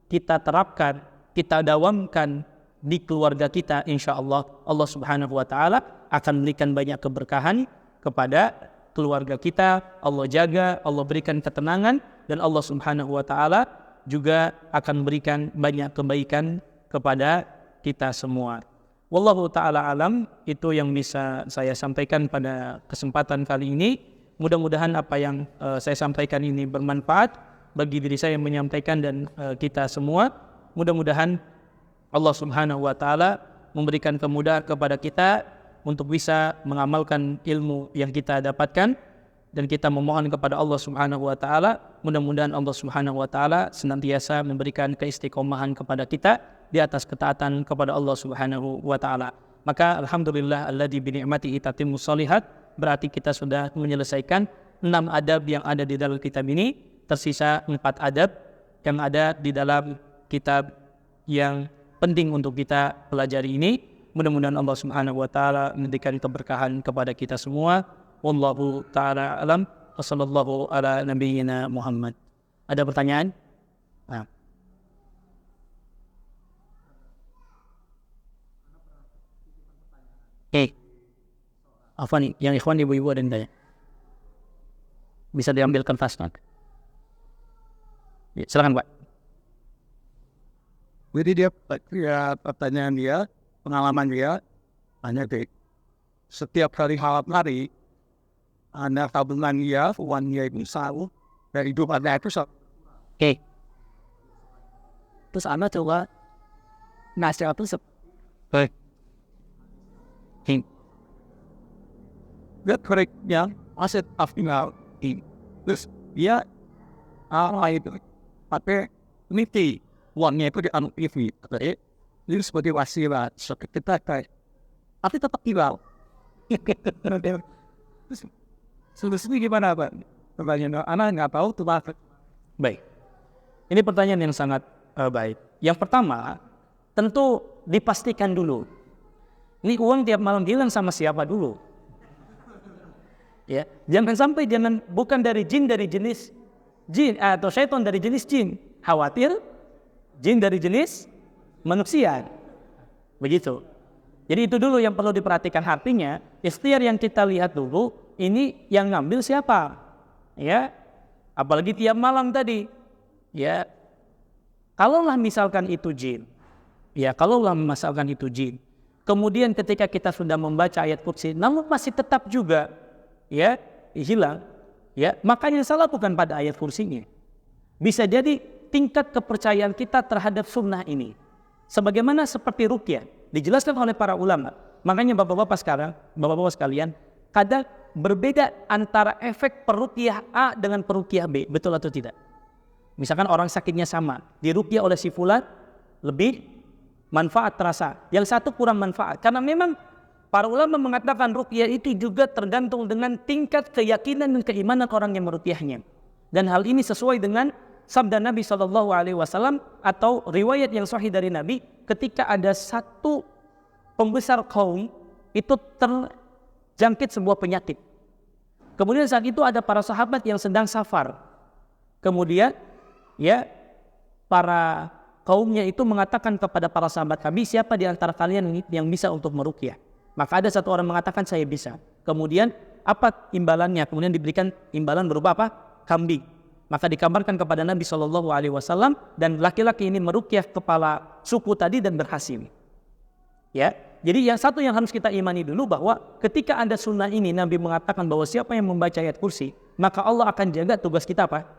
kita terapkan, kita dawamkan di keluarga kita, insya Allah Allah Subhanahu wa Ta'ala akan berikan banyak keberkahan kepada keluarga kita. Allah jaga, Allah berikan ketenangan, dan Allah Subhanahu wa Ta'ala juga akan berikan banyak kebaikan kepada kita semua. Wallahu ta'ala alam, itu yang bisa saya sampaikan pada kesempatan kali ini. Mudah-mudahan apa yang saya sampaikan ini bermanfaat bagi diri saya yang menyampaikan dan kita semua. Mudah-mudahan Allah Subhanahu wa Ta'ala memberikan kemudahan kepada kita untuk bisa mengamalkan ilmu yang kita dapatkan, dan kita memohon kepada Allah Subhanahu wa Ta'ala, mudah-mudahan Allah Subhanahu wa Ta'ala senantiasa memberikan keistiqomahan kepada kita di atas ketaatan kepada Allah Subhanahu wa Ta'ala. Maka alhamdulillah alladzi bi ni'matihi tatimmus shalihat, berarti kita sudah menyelesaikan 6 adab yang ada di dalam kitab ini. Tersisa 4 adab yang ada di dalam kitab yang penting untuk kita pelajari ini. Mudah-mudahan Allah Subhanahu wa Ta'ala memberikan keberkahan kepada kita semua. Wallahu ta'ala alam, wa sallallahu ala nabiyyina Muhammad. Ada pertanyaan? Nah. Apa nih? Yang ikhwan ibu-ibu ada yang tanya? Bisa diambil kertas, Pak. Ya, silakan, Pak. Jadi dia pertanyaan dia, pengalaman dia, hanya deh. Setiap hari hari, ada tabungan dia, uang dia itu selalu dari 200. Oke. Terus Anda coba nasihat itu baik. Dia koreknya aset affinal ini. Terus dia itu pakai niti uangnya itu dianut TV. Jadi sebagai wasilah seperti kita kayak, tapi tetap hilang. Solusinya gimana, Pak? Pertanyaan anak nggak tahu tuh, Pak. Baik. Ini pertanyaan yang sangat baik. Yang pertama, tentu dipastikan dulu. Ini uang tiap malam hilang sama siapa dulu? Ya, jangan sampai bukan dari jenis jin atau syaitan dari jenis jin. Khawatir jin dari jenis manusia. Begitu. Jadi itu dulu yang perlu diperhatikan. Artinya, ikhtiar yang kita lihat dulu, ini yang ngambil siapa? Ya, apalagi tiap malam tadi. Ya, kalaulah misalkan itu jin. Ya, kalaulah misalkan itu jin. Kemudian ketika kita sudah membaca ayat kursi, namun masih tetap juga ya hilang. Ya, makanya salah bukan pada ayat kursinya. Bisa jadi tingkat kepercayaan kita terhadap sunnah ini. Sebagaimana seperti ruqyah dijelaskan oleh para ulama. Makanya bapak-bapak sekalian, kadang berbeda antara efek peruqyah A dengan peruqyah B, betul atau tidak? Misalkan orang sakitnya sama, diruqyah oleh si fulan lebih manfaat terasa, yang satu kurang manfaat. Karena memang para ulama mengatakan ruqyah itu juga tergantung dengan tingkat keyakinan dan keimanan orang yang meruqyahnya. Dan hal ini sesuai dengan sabda Nabi SAW atau riwayat yang sahih dari Nabi, ketika ada satu pembesar kaum itu terjangkit sebuah penyakit. Kemudian saat itu ada para sahabat yang sedang safar. Kemudian ya para kaumnya itu mengatakan kepada para sahabat kami, siapa di antara kalian yang bisa untuk meruqyah? Maka ada satu orang mengatakan saya bisa. Kemudian apa imbalannya? Kemudian diberikan imbalan berupa apa? Kambing. Maka dikabarkan kepada Nabi SAW dan laki-laki ini meruqyah kepala suku tadi dan berhasil. Ya, jadi yang satu yang harus kita imani dulu bahwa ketika ada sunnah ini Nabi mengatakan bahwa siapa yang membaca ayat kursi maka Allah akan jaga tugas kita apa?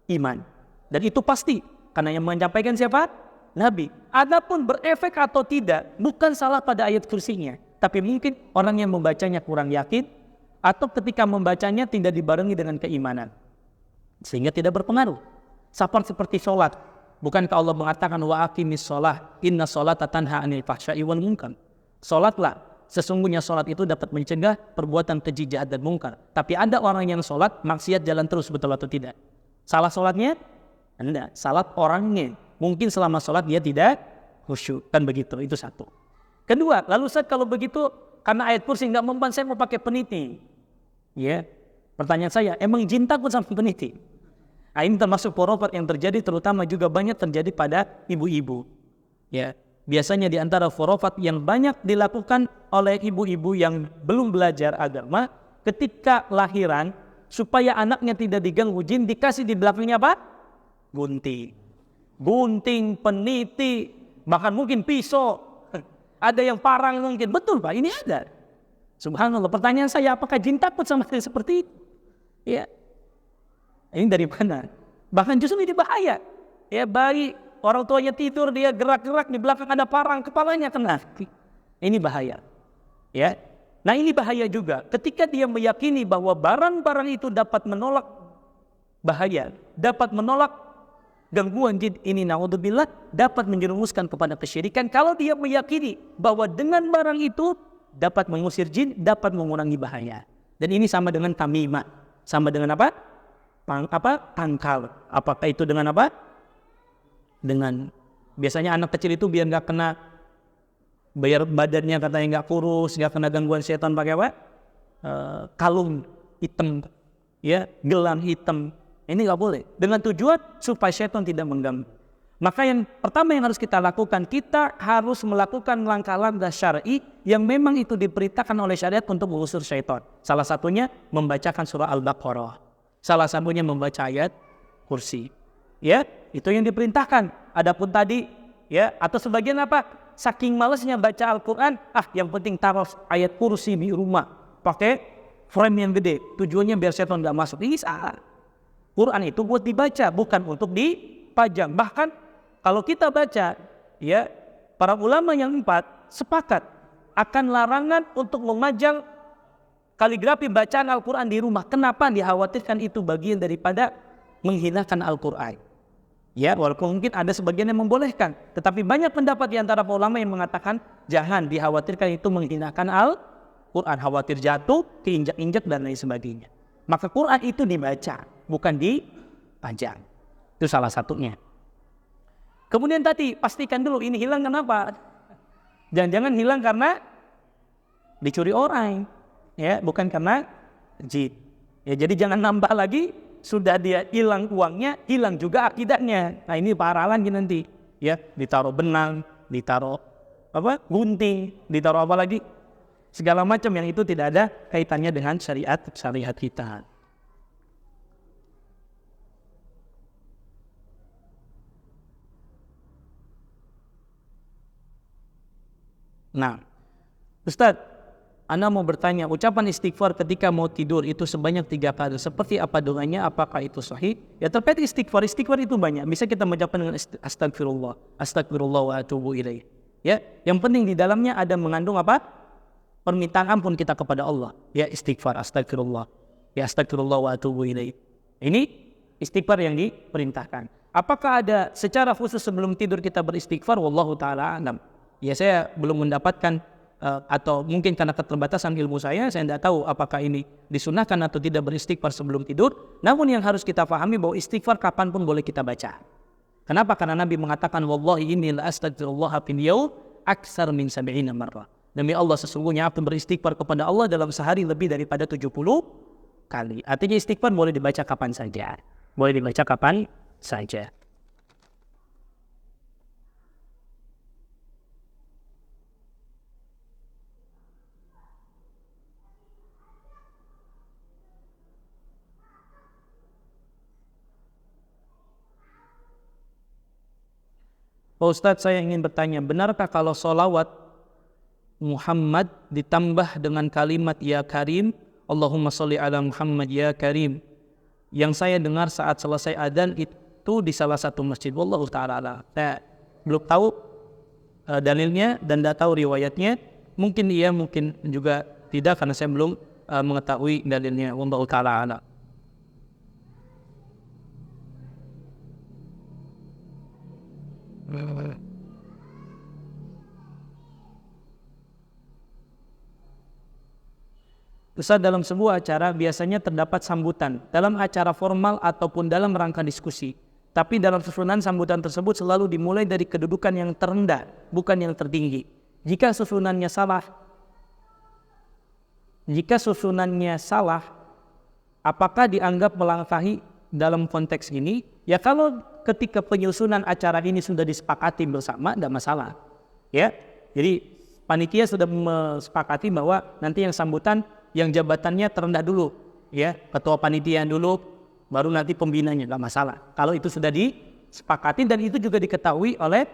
Iman. Dan itu pasti karena yang menyampaikan siapa? Nabi. Adapun berefek atau tidak, bukan salah pada ayat kursinya, tapi mungkin orang yang membacanya kurang yakin, atau ketika membacanya tidak dibarengi dengan keimanan, sehingga tidak berpengaruh. Seperti sholat. Bukankah Allah mengatakan wa aqimis sholah, inna sholata tanha anil fahsya'i wal munkar. Sholatlah, sesungguhnya sholat itu dapat mencegah perbuatan keji, jahat dan mungkar. Tapi ada orang yang sholat, maksiat jalan terus, betul atau tidak? Salah sholatnya? Enggak, salah orangnya. Mungkin selama sholat dia tidak khusyuk, kan begitu, itu satu. Kedua, lalu Ustaz kalau begitu, karena ayat kursi nggak mempan, saya mau pakai peniti. Ya, pertanyaan saya, emang jin takut sama peniti? Nah, ini termasuk khurafat yang terjadi, terutama juga banyak terjadi pada ibu-ibu. Ya, biasanya di antara khurafat yang banyak dilakukan oleh ibu-ibu yang belum belajar agama, ketika lahiran, supaya anaknya tidak diganggu jin, dikasih di belakangnya apa? Gunting, peniti, bahkan mungkin pisau. Ada yang parang mungkin. Betul Pak, ini ada. Subhanallah, pertanyaan saya, apakah jin takut sama seperti itu? Ya. Ini dari mana? Bahkan justru ini bahaya. Ya, bayi orang tuanya tidur, dia gerak-gerak, di belakang ada parang, kepalanya kena. Ini bahaya. Ya. Nah, ini bahaya juga. Ketika dia meyakini bahwa barang-barang itu dapat menolak bahaya, dapat menolak gangguan jin, ini naudzubillah, dapat menjerumuskan kepada kesyirikan. Kalau dia meyakini bahwa dengan barang itu dapat mengusir jin, dapat mengurangi bahaya. Dan ini sama dengan tamimah. Sama dengan apa? Tangkal. Apakah itu dengan apa? Dengan biasanya anak kecil itu biar nggak kena, biar badannya katanya nggak kurus, nggak kena gangguan setan, pakai apa? Kalung hitam, ya, gelang hitam. Ini nggak boleh. Dengan tujuan supaya setan tidak mengganggu. Maka yang pertama yang harus kita lakukan, kita harus melakukan langkah-langkah syar'i yang memang itu diperintahkan oleh syariat untuk mengusir syaitan. Salah satunya membacakan surah Al-Baqarah. Salah satunya membaca ayat kursi. Ya, itu yang diperintahkan. Adapun tadi, ya, atau sebagian apa? Saking malasnya baca Al-Quran, yang penting taruh ayat kursi di rumah, pakai frame yang gede. Tujuannya biar setan nggak masuk. Ini salah. Quran itu buat dibaca, bukan untuk dipajang. Bahkan kalau kita baca, ya, para ulama yang 4 sepakat akan larangan untuk memajang kaligrafi bacaan Al-Quran di rumah. Kenapa? Dikhawatirkan itu bagian daripada menghinakan Al-Quran. Ya, walaupun mungkin ada sebagian yang membolehkan, tetapi banyak pendapat di antara ulama yang mengatakan jangan, dikhawatirkan itu menghinakan Al-Quran, khawatir jatuh, keinjak-injak dan lain sebagainya. Maka Quran itu dibaca, bukan dipajang. Itu salah satunya. Kemudian tadi pastikan dulu ini hilang kenapa? Jangan-jangan hilang karena dicuri orang. Ya, bukan karena jin. Ya, jadi jangan nambah lagi, sudah dia hilang uangnya, hilang juga akidahnya. Nah, ini parah lagi nanti. Ya, ditaruh benang, ditaruh gunting, ditaruh apa lagi? Segala macam yang itu tidak ada kaitannya dengan syariat kita. Nah, Ustadz, Anda mau bertanya, ucapan istighfar ketika mau tidur itu sebanyak 3 kali. Seperti apa doanya? Apakah itu sahih? Ya, terkait istighfar itu banyak. Bisa kita mengucapkan dengan astagfirullah wa atubu ilaih. Ya, yang penting di dalamnya ada mengandung apa? Permintaan ampun kita kepada Allah. Ya, istighfar, astagfirullah. Ya, astagfirullah wa atubu ilaih. Ini istighfar yang diperintahkan. Apakah ada secara khusus sebelum tidur kita beristighfar? Wallahu ta'ala a'lam. Ya, saya belum mendapatkan atau mungkin karena keterbatasan ilmu saya tidak tahu apakah ini disunahkan atau tidak beristighfar sebelum tidur. Namun yang harus kita pahami bahwa istighfar kapanpun boleh kita baca. Kenapa? Karena Nabi mengatakan wallahi inni la astaghfirullah fil yaum aktsar min 70 marrah. Demi Allah, sesungguhnya aku beristighfar kepada Allah dalam sehari lebih daripada 70 kali. Artinya istighfar boleh dibaca kapan saja. Boleh dibaca kapan saja. Pak Ustadz, saya ingin bertanya, benarkah kalau sholawat Muhammad ditambah dengan kalimat Ya Karim, Allahumma sholli ala Muhammad Ya Karim, yang saya dengar saat selesai adzan itu di salah satu masjid? Wallahu ta'ala. belum tahu dalilnya dan tidak tahu riwayatnya. Mungkin iya, mungkin juga tidak, karena saya belum mengetahui dalilnya. Wallahu ta'ala a'lam. Ustaz, dalam sebuah acara biasanya terdapat sambutan dalam acara formal ataupun dalam rangka diskusi. Tapi dalam susunan sambutan tersebut selalu dimulai dari kedudukan yang terendah, bukan yang tertinggi. Jika susunannya salah, apakah dianggap melangkahi dalam konteks ini? Ya, kalau ketika penyusunan acara ini sudah disepakati bersama, tidak masalah. Ya, jadi panitia sudah mesepakati bahwa nanti yang sambutan yang jabatannya terendah dulu, ya, ketua panitia dulu, baru nanti pembinanya, nggak masalah. Kalau itu sudah disepakati dan itu juga diketahui oleh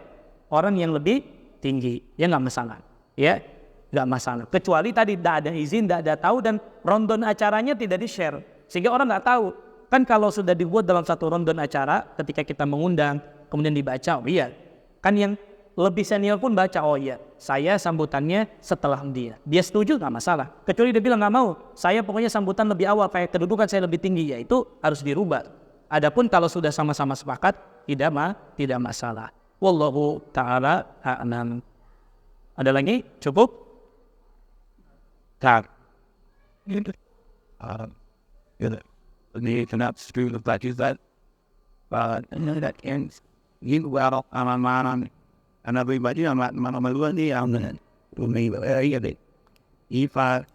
orang yang lebih tinggi, ya nggak masalah, ya nggak masalah. Kecuali tadi tidak ada izin, tidak ada tahu, dan rundown acaranya tidak di-share, sehingga orang nggak tahu. Kan kalau sudah dibuat dalam satu rundown acara, ketika kita mengundang, kemudian dibaca, oh iya, kan yang lebih senior pun baca, oh iya, saya sambutannya setelah dia setuju, nggak masalah. Kecuali dia bilang nggak mau, saya pokoknya sambutan lebih awal, kayak kedudukan saya lebih tinggi, ya itu harus dirubah. Adapun kalau sudah sama-sama sepakat, tidak masalah. Wallahu ta'ala a'lam. Ada lagi? Cukup? Tak. Ini kenapa setuju that that ends you well on and everybody I'm at my money I'm to me if I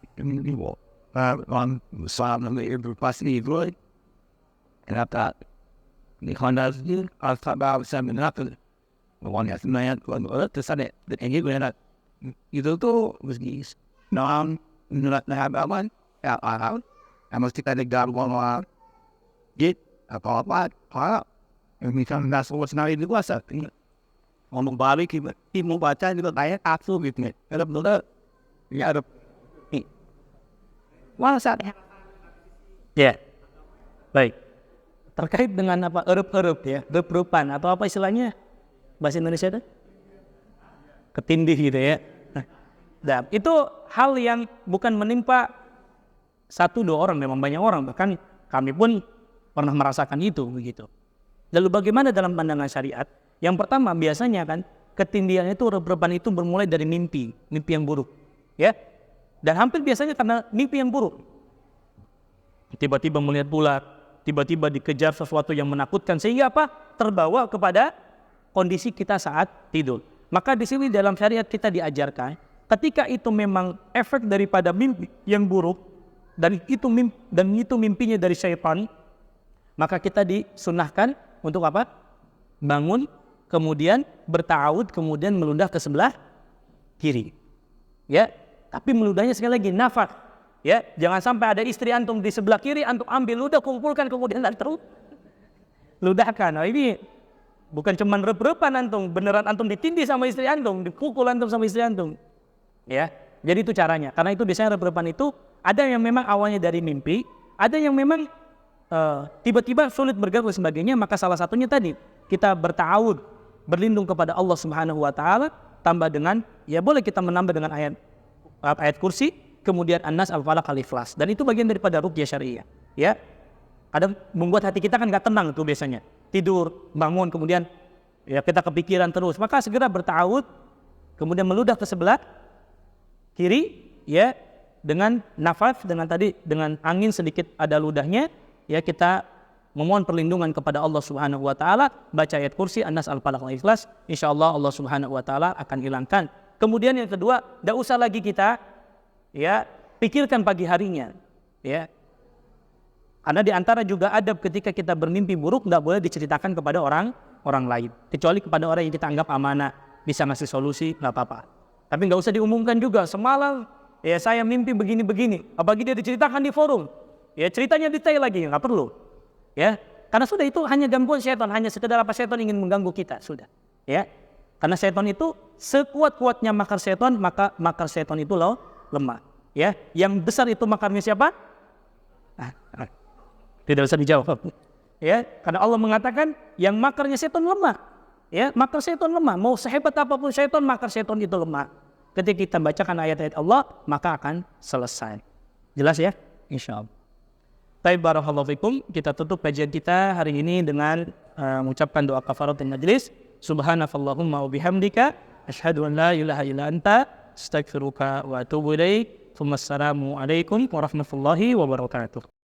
on some of the capacity good and I thought the Honda I thought about something happened one has man to say that and you went itu tuh bisnis not have one out I must take that God one get apa yang misalnya nggak semua senang itu kuasa ngomong balik mau baca juga kayak aksu gitu nih ada betul ya ada Masa ya, baik. Terkait dengan apa erup-erup ya, erup-erupan atau apa istilahnya bahasa Indonesia itu? Ketindih gitu ya. Nah, itu hal yang bukan menimpa satu dua orang, memang banyak orang, bahkan kami pun pernah merasakan itu begitu. Lalu bagaimana dalam pandangan syariat? Yang pertama biasanya kan ketindihan itu, erup-erupan itu bermulai dari mimpi yang buruk, ya. Dan hampir biasanya karena mimpi yang buruk. Tiba-tiba melihat bulat, tiba-tiba dikejar sesuatu yang menakutkan, sehingga apa? Terbawa kepada kondisi kita saat tidur. Maka di sini dalam syariat kita diajarkan, ketika itu memang efek daripada mimpi yang buruk, dan itu mimpinya dari syaitan, maka kita disunahkan untuk apa? Bangun, kemudian berta'awud, kemudian meludah ke sebelah kiri. Ya, tapi meludahnya sekali lagi nafas. Ya, jangan sampai ada istri antum di sebelah kiri, antum ambil ludah, kumpulkan, kemudian terus ludahkan. Nah, ini bukan cuma rep-repan antum, beneran antum ditindih sama istri antum, dipukul antum sama istri antum. Ya, jadi itu caranya. Karena itu biasanya rep-repan itu ada yang memang awalnya dari mimpi, ada yang memang tiba-tiba sulit bergerak dan sebagainya. Maka salah satunya tadi kita berta'awud, berlindung kepada Allah Subhanahu wa taala, tambah dengan ya boleh kita menambah dengan ayat kursi, kemudian An-Nas, Al-Falaq, Al-Ikhlas. Dan itu bagian daripada ruqyah syariah. Ya, kadang membuat hati kita kan nggak tenang tuh biasanya. Tidur, bangun, kemudian ya kita kepikiran terus. Maka segera berta'awud, kemudian meludah ke sebelah kiri, ya, dengan nafas, dengan angin sedikit ada ludahnya, ya kita memohon perlindungan kepada Allah Subhanahu wa taala, baca ayat kursi, An-Nas, Al-Falaq, Al-Ikhlas. Insyaallah Allah Subhanahu wa taala akan hilangkan. Kemudian yang kedua, tidak usah lagi kita ya pikirkan pagi harinya, ya. Karena di antara juga adab ketika kita bermimpi buruk, tidak boleh diceritakan kepada orang lain, kecuali kepada orang yang kita anggap amanah, bisa ngasih solusi, nggak apa-apa. Tapi nggak usah diumumkan juga, semalam ya saya mimpi begini-begini, apalagi dia diceritakan di forum, ya ceritanya detail lagi, nggak perlu, ya. Karena sudah itu hanya gangguan setan, hanya sekedar apa setan ingin mengganggu kita, sudah, ya. Karena setan itu sekuat-kuatnya makar setan, maka makar setan itu lemah. Ya, yang besar itu makarnya siapa? Tidak usah dijawab. Ya, karena Allah mengatakan yang makarnya setan lemah. ya maka syaitan lemah. Mau sehebat apapun syaitan, maka syaitan itu lemah. Ketika kita bacakan ayat-ayat Allah, maka akan selesai. Jelas ya? Insyaallah. Baik, barakallahu fikum. Kita tutup kajian kita hari ini dengan mengucapkan doa kafaratul majlis. Subhanakallahumma wa bihamdika asyhadu an la ilaha illa anta astaghfiruka wa atubu ilaik. Wassalamu alaikum warahmatullahi wabarakatuh.